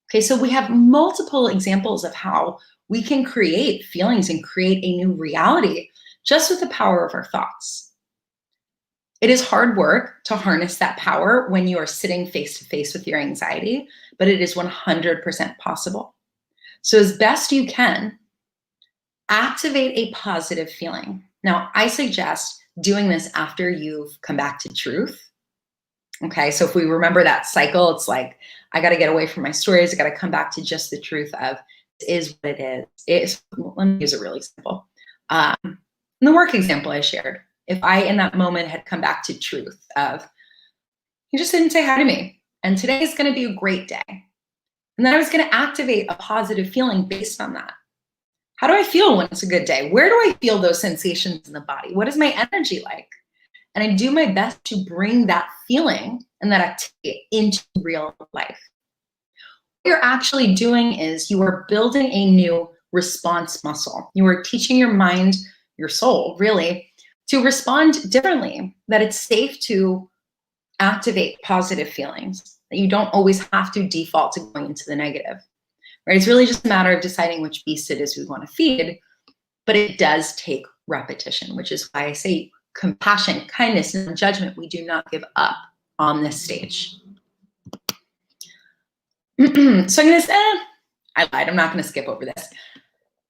Okay, so we have multiple examples of how we can create feelings and create a new reality just with the power of our thoughts. It is hard work to harness that power when you are sitting face to face with your anxiety, but it is 100% possible. So as best you can, activate a positive feeling. Now, I suggest doing this after you've come back to truth. Okay, so if we remember that cycle, it's like, I got to get away from my stories. I got to come back to just the truth of is what it is. Let me use a real example. In the work example I shared, if I in that moment had come back to truth of, you just didn't say hi to me, and today is going to be a great day. And then I was going to activate a positive feeling based on that. How do I feel when it's a good day? Where do I feel those sensations in the body? What is my energy like? And I do my best to bring that feeling and that activity into real life. What you're actually doing is you are building a new response muscle. You are teaching your mind, your soul, really, to respond differently, that it's safe to activate positive feelings. You don't always have to default to going into the negative, right? It's really just a matter of deciding which beast it is we want to feed, but it does take repetition, which is why I say compassion, kindness, and judgment, we do not give up on this stage. So I'm going to I lied. I'm not going to skip over this.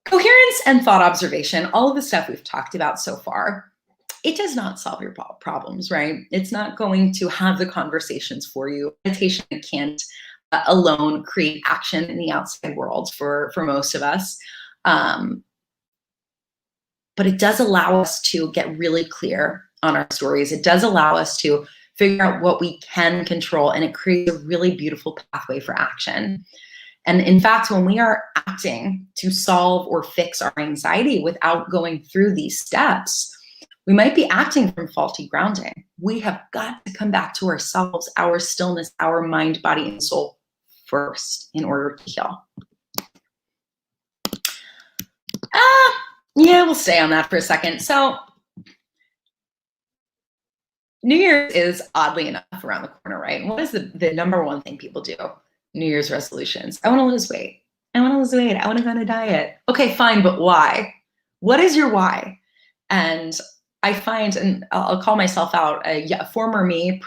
Coherence and thought observation, all of the stuff we've talked about so far, it does not solve your problems, right? It's not going to have the conversations for you. Meditation can't alone create action in the outside world for most of us. But it does allow us to get really clear on our stories. It does allow us to figure out what we can control, and it creates a really beautiful pathway for action. And in fact, when we are acting to solve or fix our anxiety without going through these steps, we might be acting from faulty grounding. We have got to come back to ourselves, our stillness, our mind, body, and soul first in order to heal. Yeah, we'll stay on that for a second. So New Year's is oddly enough around the corner, right? And what is the number one thing people do? New Year's resolutions. I want to lose weight. I want to lose weight. I want to go on a diet. Okay, fine, but why? What is your why? And I find, and I'll call myself out, a former me,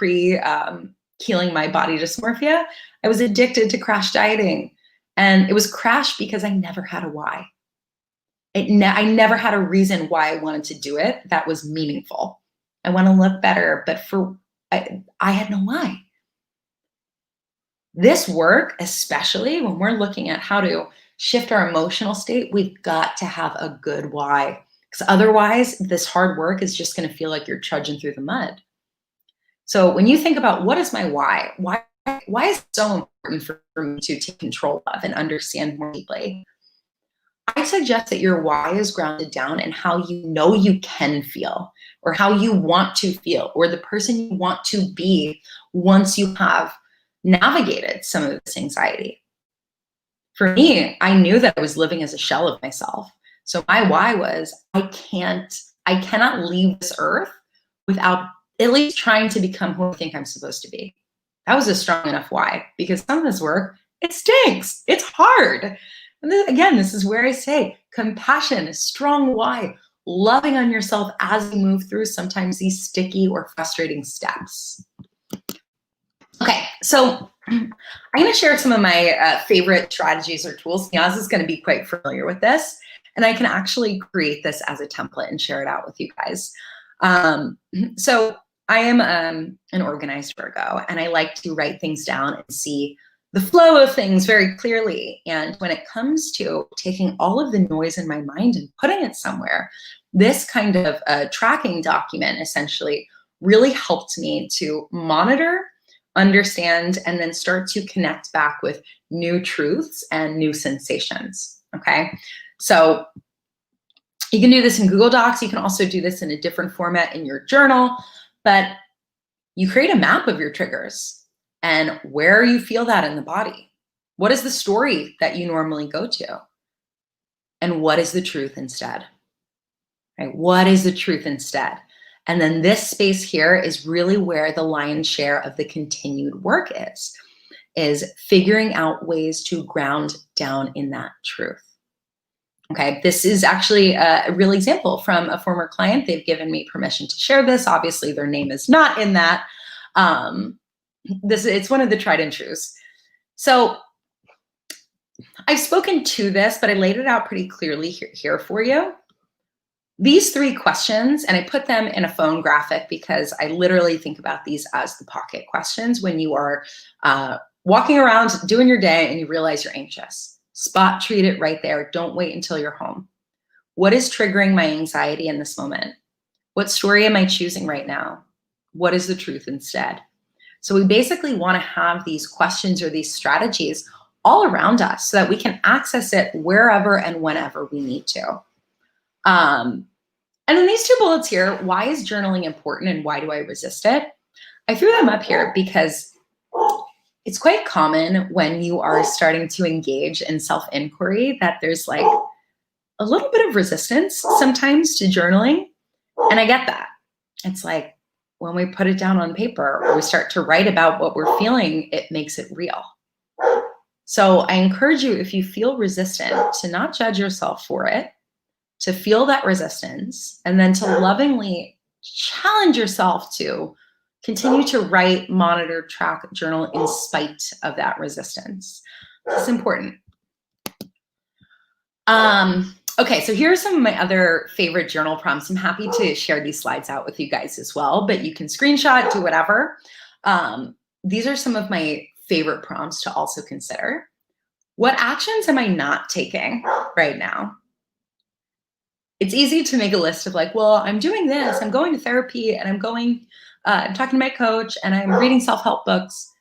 healing my body dysmorphia, I was addicted to crash dieting. And it was crash because I never had a why. I never had a reason why I wanted to do it that was meaningful. I want to look better, but I had no why. This work, especially when we're looking at how to shift our emotional state, we've got to have a good why. Because otherwise, this hard work is just going to feel like you're trudging through the mud. So when you think about what is my why is it so important for me to take control of and understand more deeply? I suggest that your why is grounded down in how you know you can feel, or how you want to feel, or the person you want to be once you have navigated some of this anxiety. For me, I knew that I was living as a shell of myself. So my why was, I cannot leave this earth without at least trying to become who I think I'm supposed to be. That was a strong enough why, because some of this work, it stinks. It's hard. And then, again, this is where I say compassion, strong why, loving on yourself as you move through sometimes these sticky or frustrating steps. Okay, so I'm going to share some of my favorite strategies or tools. Neeyaz is going to be quite familiar with this, and I can actually create this as a template and share it out with you guys. So I am an organized Virgo, and I like to write things down and see the flow of things very clearly. And when it comes to taking all of the noise in my mind and putting it somewhere, this kind of tracking document essentially really helped me to monitor, understand, and then start to connect back with new truths and new sensations, okay? So you can do this in Google Docs. You can also do this in a different format in your journal, but you create a map of your triggers and where you feel that in the body. What is the story that you normally go to? And what is the truth instead? Right? What is the truth instead? And then this space here is really where the lion's share of the continued work is figuring out ways to ground down in that truth. Okay, this is actually a real example from a former client. They've given me permission to share this. Obviously, their name is not in that. It's one of the tried and trues. So I've spoken to this, but I laid it out pretty clearly here for you. These 3 questions, and I put them in a phone graphic because I literally think about these as the pocket questions when you are walking around doing your day and you realize you're anxious. Spot treat it right there. Don't wait until you're home. What is triggering my anxiety in this moment? What story am I choosing right now? What is the truth instead? So we basically want to have these questions or these strategies all around us so that we can access it wherever and whenever we need to. And then these 2 bullets here, why is journaling important and why do I resist it? I threw them up here because it's quite common when you are starting to engage in self-inquiry that there's like a little bit of resistance sometimes to journaling. And I get that. It's like, when we put it down on paper or we start to write about what we're feeling, it makes it real. So I encourage you, if you feel resistant, to not judge yourself for it, to feel that resistance, and then to lovingly challenge yourself to continue to write, monitor, track, journal in spite of that resistance. It's important. Okay, so here are some of my other favorite journal prompts. I'm happy to share these slides out with you guys as well, but you can screenshot, do whatever. These are some of my favorite prompts to also consider. What actions am I not taking right now? It's easy to make a list of like, well, I'm doing this, I'm going to therapy, and I'm talking to my coach, and I'm reading self-help books.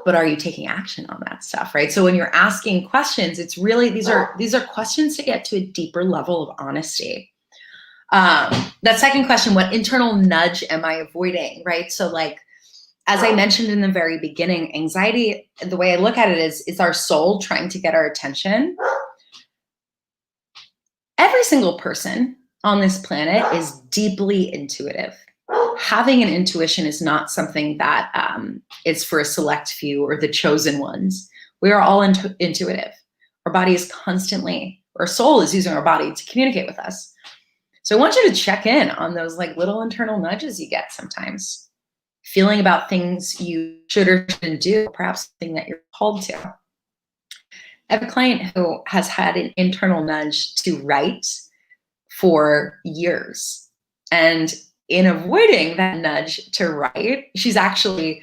But are you taking action on that stuff, right? So when you're asking questions, it's really, these are questions to get to a deeper level of honesty. That second question, what internal nudge am I avoiding, right? So like, as I mentioned in the very beginning, anxiety, the way I look at it is our soul trying to get our attention. Every single person on this planet is deeply intuitive. Having an intuition is not something that is for a select few or the chosen ones. We are all intuitive. Our body is constantly, our soul is using our body to communicate with us. So I want you to check in on those like little internal nudges you get sometimes. Feeling about things you should or shouldn't do, perhaps something that you're called to. I have a client who has had an internal nudge to write for years. And in avoiding that nudge to write, she's actually,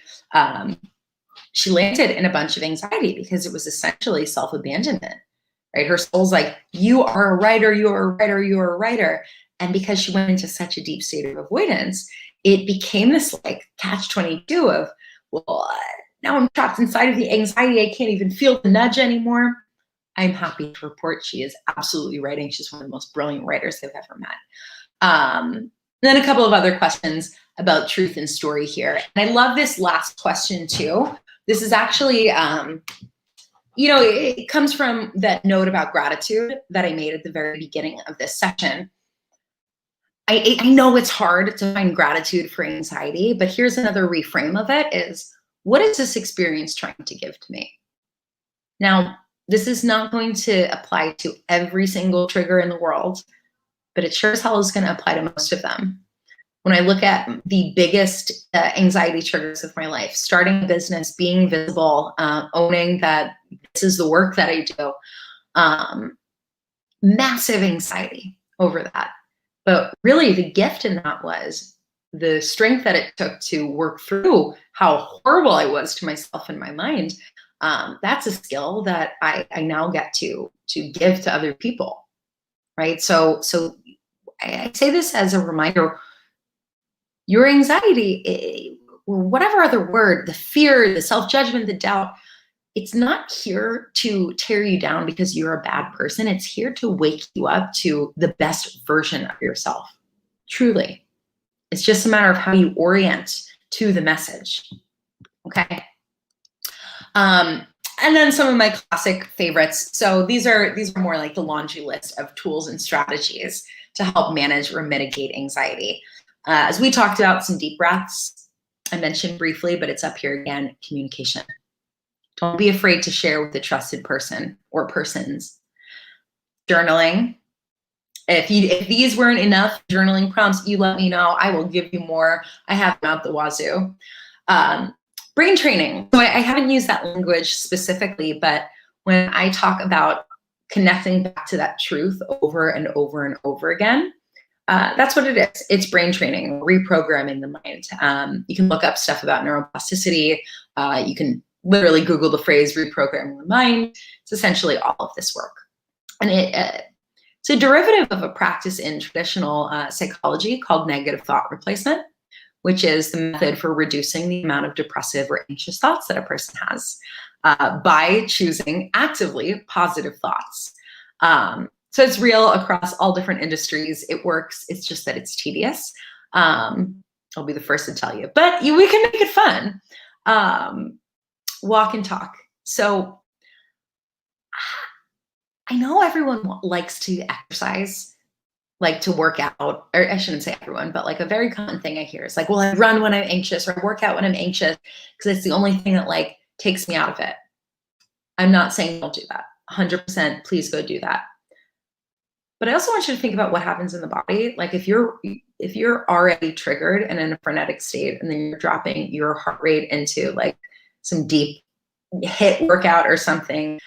she landed in a bunch of anxiety because it was essentially self-abandonment, right? Her soul's like, you are a writer, you are a writer, you are a writer. And because she went into such a deep state of avoidance, it became this like catch-22 of, well, now I'm trapped inside of the anxiety. I can't even feel the nudge anymore. I'm happy to report she is absolutely writing. She's one of the most brilliant writers I've ever met. Then a couple of other questions about truth and story here. And I love this last question too. This is actually, it comes from that note about gratitude that I made at the very beginning of this session. I know it's hard to find gratitude for anxiety, but here's another reframe of it is, what is this experience trying to give to me? Now, this is not going to apply to every single trigger in the world, but it sure as hell is going to apply to most of them. When I look at the biggest anxiety triggers of my life, starting a business, being visible, owning that this is the work that I do, massive anxiety over that. But really the gift in that was the strength that it took to work through how horrible I was to myself and my mind. That's a skill that I now get to give to other people, right? So I say this as a reminder, your anxiety, or whatever other word, the fear, the self-judgment, the doubt, it's not here to tear you down because you're a bad person. It's here to wake you up to the best version of yourself, truly. It's just a matter of how you orient to the message, okay? And then some of my classic favorites. So these are more like the laundry list of tools and strategies to help manage or mitigate anxiety. As we talked about, some deep breaths, I mentioned briefly, but it's up here again, communication. Don't be afraid to share with a trusted person or persons. Journaling. If these weren't enough journaling prompts, you let me know. I will give you more. I have them out the wazoo. Brain training. So I haven't used that language specifically, but when I talk about connecting back to that truth over and over and over again, that's what it is. It's brain training, reprogramming the mind. You can look up stuff about neuroplasticity. You can literally Google the phrase reprogramming the mind. It's essentially all of this work. And it's a derivative of a practice in traditional psychology called negative thought replacement, which is the method for reducing the amount of depressive or anxious thoughts that a person has by choosing actively positive thoughts. So it's real across all different industries. It works. It's just that it's tedious. I'll be the first to tell you, but we can make it fun. Walk and talk. So I know everyone likes to exercise, like to work out, or I shouldn't say everyone, but like a very common thing I hear is like, well, I run when I'm anxious, or I work out when I'm anxious because it's the only thing that like takes me out of it. I'm not saying don't do that. 100%, please go do that. But I also want you to think about what happens in the body. Like if you're already triggered and in a frenetic state, and then you're dropping your heart rate into like some deep HIIT workout or something,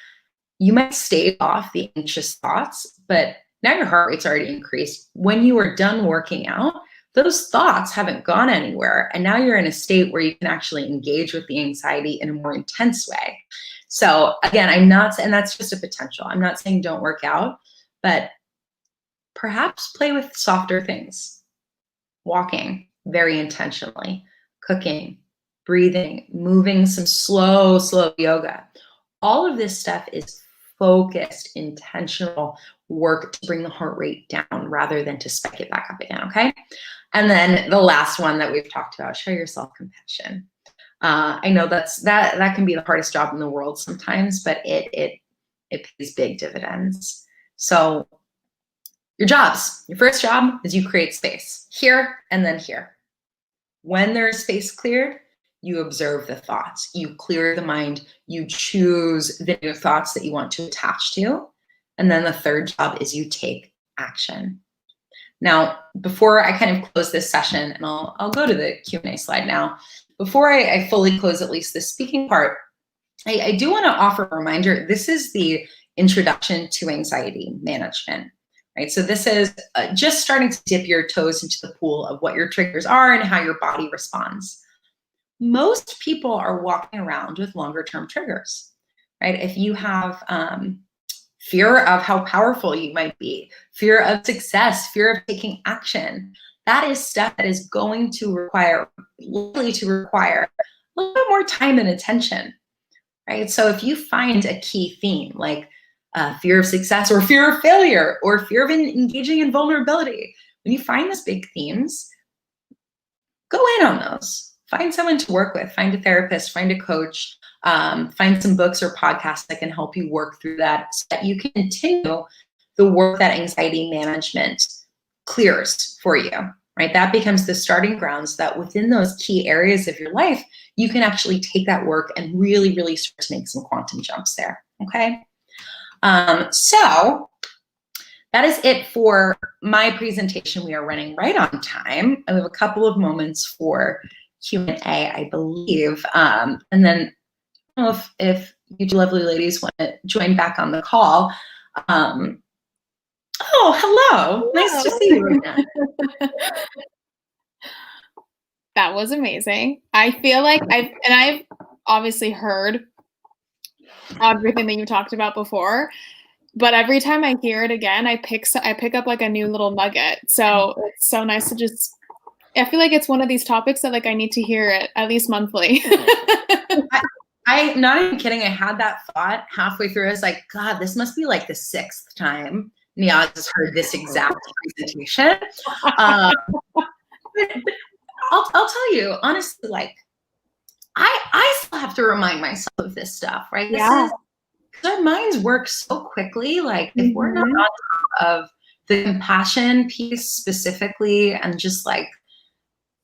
you might stave off the anxious thoughts, but now your heart rate's already increased. When you are done working out, those thoughts haven't gone anywhere. And now you're in a state where you can actually engage with the anxiety in a more intense way. So again, and that's just a potential. I'm not saying don't work out, but perhaps play with softer things. Walking very intentionally, cooking, breathing, moving some slow yoga. All of this stuff is focused, intentional work to bring the heart rate down rather than to spike it back up again, okay? And then the last one that we've talked about, show yourself compassion. I know that can be the hardest job in the world sometimes, but it pays big dividends. So your first job is you create space here and then here. When there's space cleared, you observe the thoughts, you clear the mind, you choose the new thoughts that you want to attach to. And then the third job is you take action. Now, before I kind of close this session, and I'll go to the Q&A slide now, before I fully close at least the speaking part, I do want to offer a reminder. This is the introduction to anxiety management. Right? So this is just starting to dip your toes into the pool of what your triggers are and how your body responds. Most people are walking around with longer term triggers, right? If you have fear of how powerful you might be, fear of success, fear of taking action, that is stuff that is going to likely to require a little bit more time and attention, right? So if you find a key theme like fear of success or fear of failure or fear of engaging in vulnerability, when you find those big themes, go in on those. Find someone to work with, find a therapist, find a coach, find some books or podcasts that can help you work through that so that you can continue the work that anxiety management clears for you, right? That becomes the starting ground so that within those key areas of your life, you can actually take that work and really, really start to make some quantum jumps there, okay? So that is it for my presentation. We are running right on time. I have a couple of moments for Q&A, I believe. And then I don't know if you two lovely ladies want to join back on the call. Oh, hello. Nice to see you again. That was amazing. I feel like I've obviously heard everything that you talked about before, but every time I hear it again, I pick up like a new little nugget. So it's so nice to just, I feel like it's one of these topics that like I need to hear it at least monthly. I'm not even kidding. I had that thought halfway through. I was like, God, this must be like the 6th time Neeyaz has heard this exact presentation. But I'll tell you, honestly, like, I still have to remind myself of this stuff, right? Yeah. Because our minds work so quickly. Like, if we're not on top of the compassion piece specifically and just like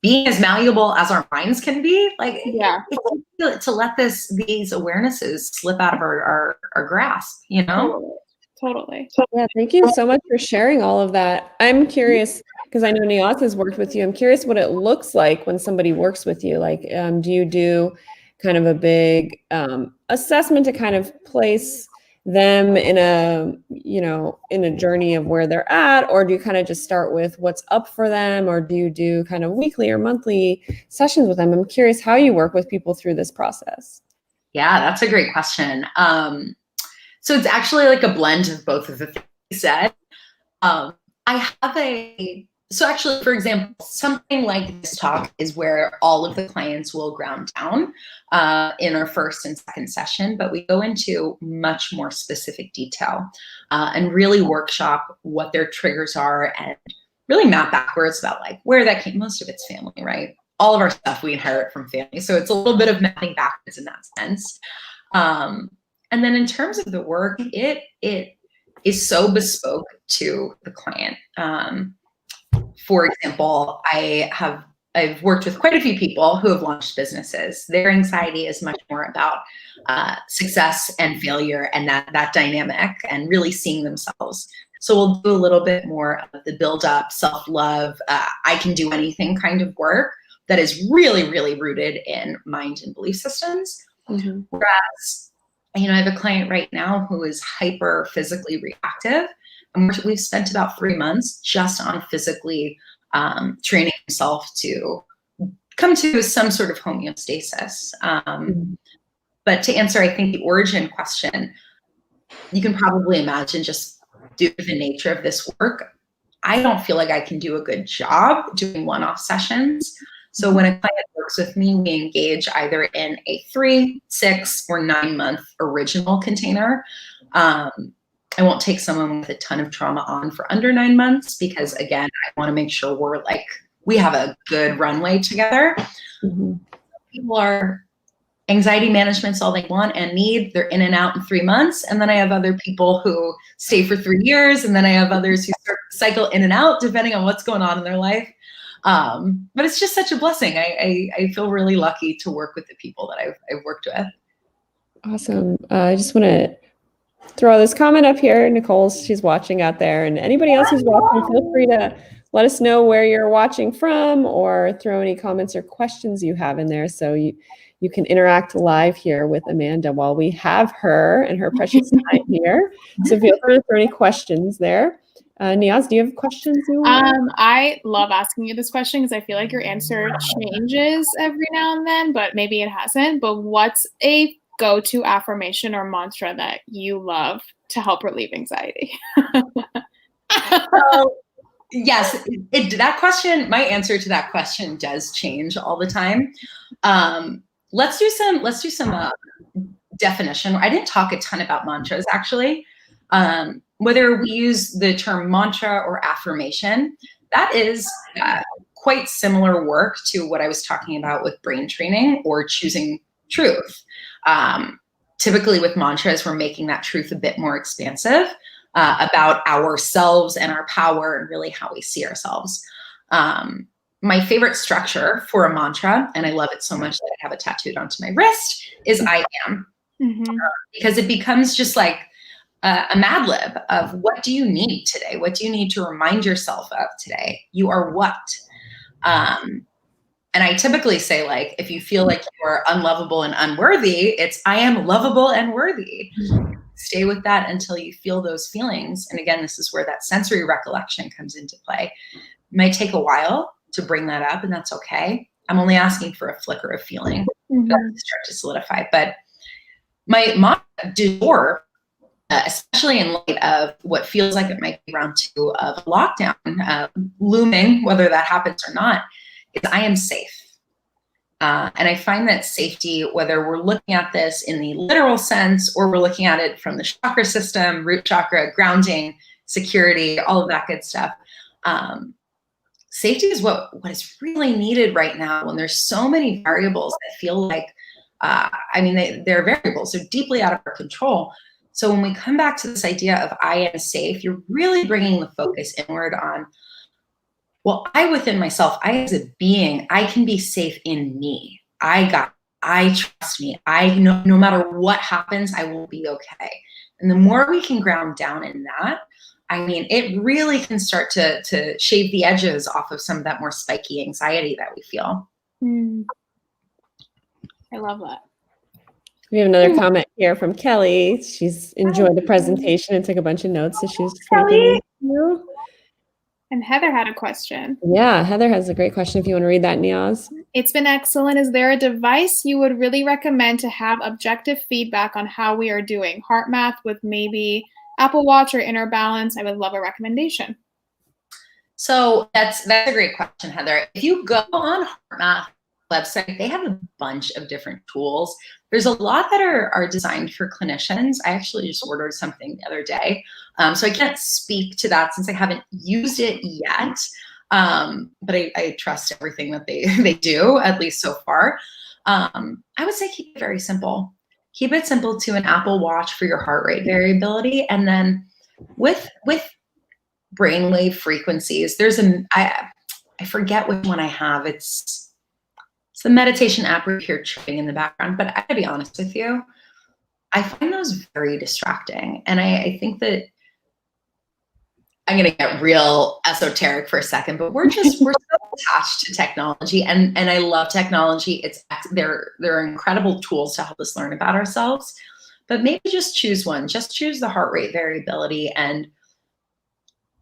being as malleable as our minds can be, like, to let these awarenesses slip out of our grasp, you know? Totally. Yeah, thank you so much for sharing all of that. I'm curious, because I know Neeyaz has worked with you. I'm curious what it looks like when somebody works with you. Like, do you do kind of a big assessment to kind of place them in a journey of where they're at, or do you kind of just start with what's up for them, or do you do kind of weekly or monthly sessions with them? I'm curious how you work with people through this process. Yeah, that's a great question. So it's actually like a blend of both of the things you said. So actually, for example, something like this talk is where all of the clients will ground down in our first and second session, but we go into much more specific detail and really workshop what their triggers are and really map backwards about like where that came. Most of it's family, right? All of our stuff we inherit from family. So it's a little bit of mapping backwards in that sense. And then in terms of the work, it is so bespoke to the client. For example, I've worked with quite a few people who have launched businesses. Their anxiety is much more about success and failure and that dynamic and really seeing themselves. So we'll do a little bit more of the build up, self-love, I can do anything kind of work that is really, really rooted in mind and belief systems. Mm-hmm. Whereas, I have a client right now who is hyper physically reactive. And we've spent about 3 months just on physically training himself to come to some sort of homeostasis. But to answer, I think, the origin question, you can probably imagine, just due to the nature of this work, I don't feel like I can do a good job doing one-off sessions. So when a client works with me, we engage either in a 3, 6, or 9-month original container. I won't take someone with a ton of trauma on for under 9 months because, again, I want to make sure we have a good runway together. Mm-hmm. People are anxiety management's all they want and need. They're in and out in 3 months. And then I have other people who stay for 3 years. And then I have others who cycle in and out depending on what's going on in their life. But it's just such a blessing. I feel really lucky to work with the people that I've worked with. Awesome. I just want to throw this comment up here. She's watching out there, and anybody else who's watching, feel free to let us know where you're watching from or throw any comments or questions you have in there. So you can interact live here with Amanda while we have her and her precious time here. So feel free to throw any questions there. Neeyaz, do you have questions? I love asking you this question because I feel like your answer changes every now and then, but maybe it hasn't. But what's a go-to affirmation or mantra that you love to help relieve anxiety? So, yes, that question, my answer to that question does change all the time. Let's do some definition. I didn't talk a ton about mantras, actually. Whether we use the term mantra or affirmation, that is quite similar work to what I was talking about with brain training or choosing truth. Typically with mantras, we're making that truth a bit more expansive about ourselves and our power and really how we see ourselves. My favorite structure for a mantra, and I love it so much that I have it tattooed onto my wrist, is I am. Mm-hmm. Because it becomes just like a Mad Lib of what do you need today? What do you need to remind yourself of today? You are what? And I typically say, like, if you feel like you are unlovable and unworthy, it's I am lovable and worthy. Stay with that until you feel those feelings. And again, this is where that sensory recollection comes into play. It might take a while to bring that up, and that's okay. I'm only asking for a flicker of feeling for that to start to solidify. But my mantra du jour, especially in light of what feels like it might be round 2 of lockdown looming, whether that happens or not, is I am safe. And I find that safety, whether we're looking at this in the literal sense or we're looking at it from the chakra system, root chakra, grounding, security, all of that good stuff, safety is what is really needed right now when there's so many variables that feel like, they're variables, they're deeply out of our control. So when we come back to this idea of I am safe, you're really bringing the focus inward on, well, I within myself, I as a being, I can be safe in me. I trust me. I know no matter what happens, I will be okay. And the more we can ground down in that, it really can start to shave the edges off of some of that more spiky anxiety that we feel. I love that. We have another comment here from Kelly. She's enjoyed the presentation and took a bunch of notes. So she's just thanking you. And Heather had a question. Yeah, Heather has a great question if you want to read that, Neeyaz. It's been excellent. Is there a device you would really recommend to have objective feedback on how we are doing? Heart math with maybe Apple Watch or Inner Balance? I would love a recommendation. So that's a great question, Heather. If you go on Heart Math website, they have a bunch of different tools. There's a lot that are designed for clinicians. I actually just ordered something the other day. So I can't speak to that since I haven't used it yet. But I trust everything that they do, at least so far. I would say keep it very simple. Keep it simple to an Apple Watch for your heart rate variability. And then with brainwave frequencies, there's I forget which one I have. It's the meditation app where you hear chirping in the background, but I gotta be honest with you, I find those very distracting. And I think that I'm going to get real esoteric for a second, but we're so attached to technology, and I love technology. They're incredible tools to help us learn about ourselves, but maybe just choose one. Just choose the heart rate variability and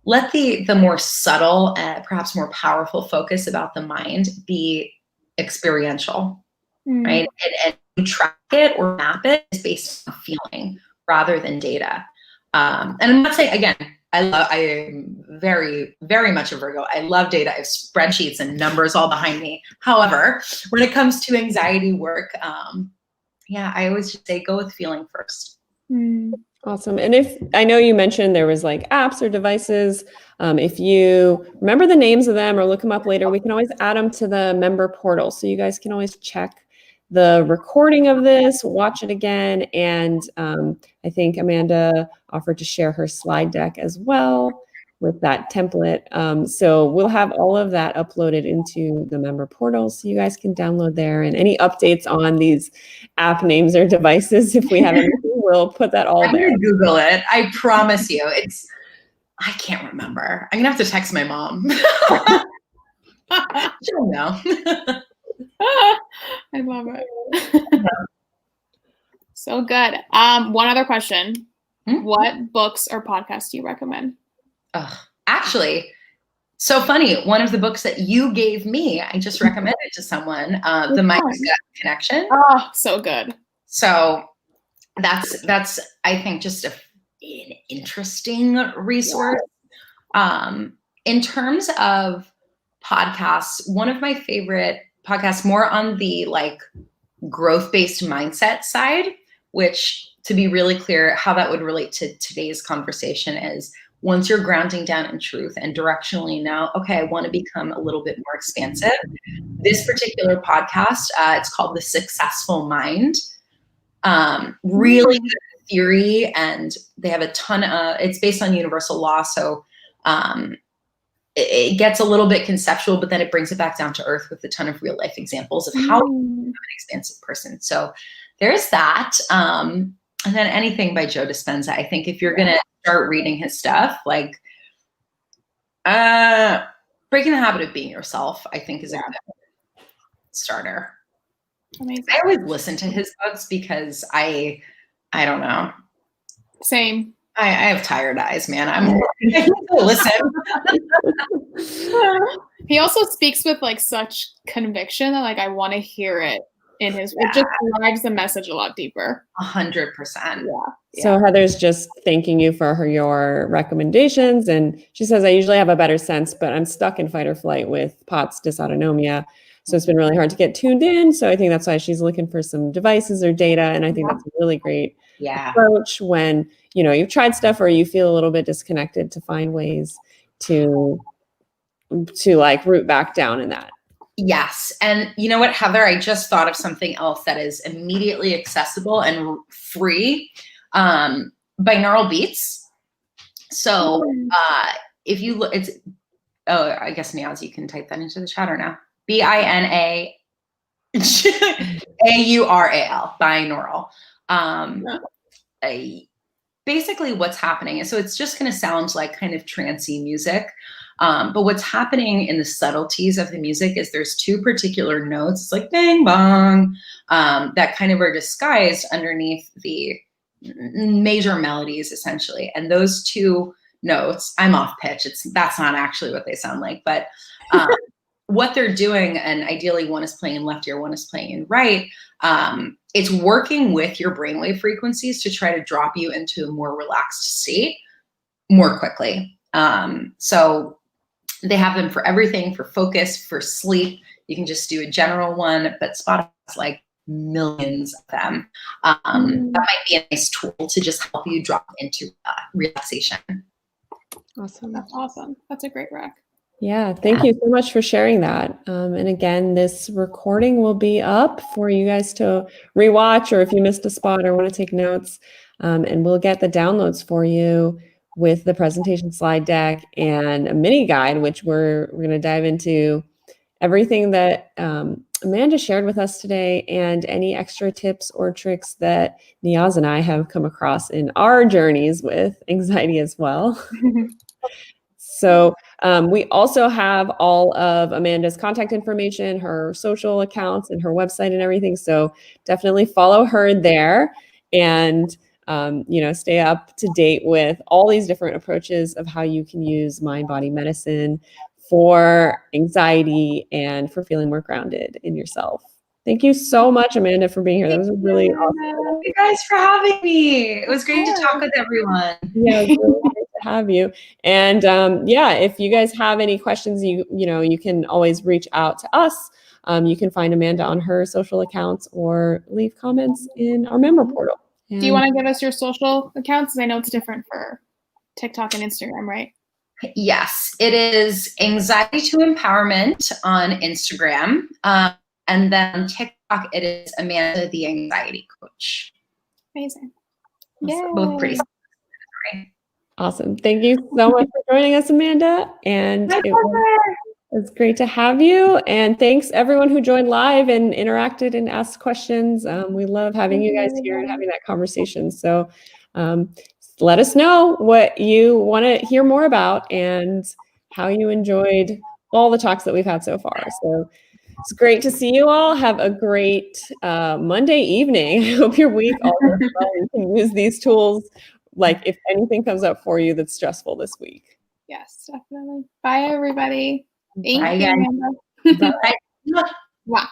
let the more subtle, perhaps more powerful focus about the mind be experiential, right? And you track it or map it is based on feeling rather than data. And I'm not saying, again, I am very, very much a Virgo. I love data. I have spreadsheets and numbers all behind me. However, when it comes to anxiety work, I always just say go with feeling first. Awesome. And if I know you mentioned there was like apps or devices, if you remember the names of them or look them up later, we can always add them to the member portal. So you guys can always check the recording of this, watch it again. And I think Amanda offered to share her slide deck as well with that template. So we'll have all of that uploaded into the member portal so you guys can download there. And any updates on these app names or devices, if we have anything, we'll put that all I'm there. gonna Google it. I promise you. I can't remember. I'm gonna have to text my mom. She'll know. I love it. So good. One other question. What books or podcasts do you recommend? Actually, so funny. One of the books that you gave me, I just recommended to someone, The Mind-Gut Connection. Oh, so good. So that's I think just an interesting resource. In terms of podcasts, one of my favorite podcasts, more on the like growth-based mindset side, which, to be really clear, how that would relate to today's conversation is once you're grounding down in truth and directionally now, okay, I want to become a little bit more expansive. This particular podcast, it's called The Successful Mind. Really good theory, and they have a ton of, it's based on universal law. So it gets a little bit conceptual, but then it brings it back down to earth with a ton of real life examples of how to become an expansive person. So there's that. And then anything by Joe Dispenza. I think if you're going to start reading his stuff, like Breaking the Habit of Being Yourself, I think is a good starter. Amazing. I always listen to his books because I don't know. Same. I have tired eyes, man. I need to listen. He also speaks with like such conviction that like I want to hear it in his. It just drives the message a lot deeper. 100%. Yeah. So Heather's just thanking you for your recommendations, and she says I usually have a better sense, but I'm stuck in fight or flight with POTS dysautonomia. So it's been really hard to get tuned in. So I think that's why she's looking for some devices or data, and I think that's a really great approach when you've tried stuff or you feel a little bit disconnected, to find ways to like root back down in that. Yes. And you know what, Heather, I just thought of something else that is immediately accessible and free, binaural beats. So if you look, I guess Neeyaz, you can type that into the chat or now. BINAAURAL, binaural. Basically what's happening is, so it's just going to sound like kind of trancey music. But what's happening in the subtleties of the music is there's two particular notes. It's like bang, bong, that kind of are disguised underneath the major melodies, essentially. And those two notes, I'm off pitch. That's not actually what they sound like, but what they're doing, and ideally one is playing in left ear, one is playing in right, it's working with your brainwave frequencies to try to drop you into a more relaxed state more quickly. So they have them for everything, for focus, for sleep. You can just do a general one, but Spotify has like millions of them. That might be a nice tool to just help you drop into relaxation. Awesome. That's awesome. That's a great rec. Yeah, thank you so much for sharing that. And again, this recording will be up for you guys to rewatch, or if you missed a spot or want to take notes, and we'll get the downloads for you with the presentation slide deck and a mini guide, which we're going to dive into everything that Amanda shared with us today and any extra tips or tricks that Neeyaz and I have come across in our journeys with anxiety as well. So we also have all of Amanda's contact information, her social accounts, and her website and everything. So definitely follow her there and stay up to date with all these different approaches of how you can use mind-body medicine for anxiety and for feeling more grounded in yourself. Thank you so much, Amanda, for being here. That was really awesome. Thank you guys for having me. It was great to talk with everyone. Yeah, it was really great to have you. And if you guys have any questions, you can always reach out to us. You can find Amanda on her social accounts or leave comments in our member portal. And do you want to give us your social accounts? Because I know it's different for TikTok and Instagram, right? Yes, it is Anxiety to Empowerment on Instagram. And then on TikTok, it is Amanda the Anxiety Coach. Amazing. Yeah. Both pretty simple, right? Awesome. Thank you so much for joining us, Amanda. And it was great to have you. And thanks everyone who joined live and interacted and asked questions. We love having you guys here and having that conversation. So let us know what you want to hear more about and how you enjoyed all the talks that we've had so far. So it's great to see you all. Have a great Monday evening. I hope your week all goes well. You can use these tools like if anything comes up for you that's stressful this week. Yes, definitely. Bye, everybody. Thank you. Bye. Bye.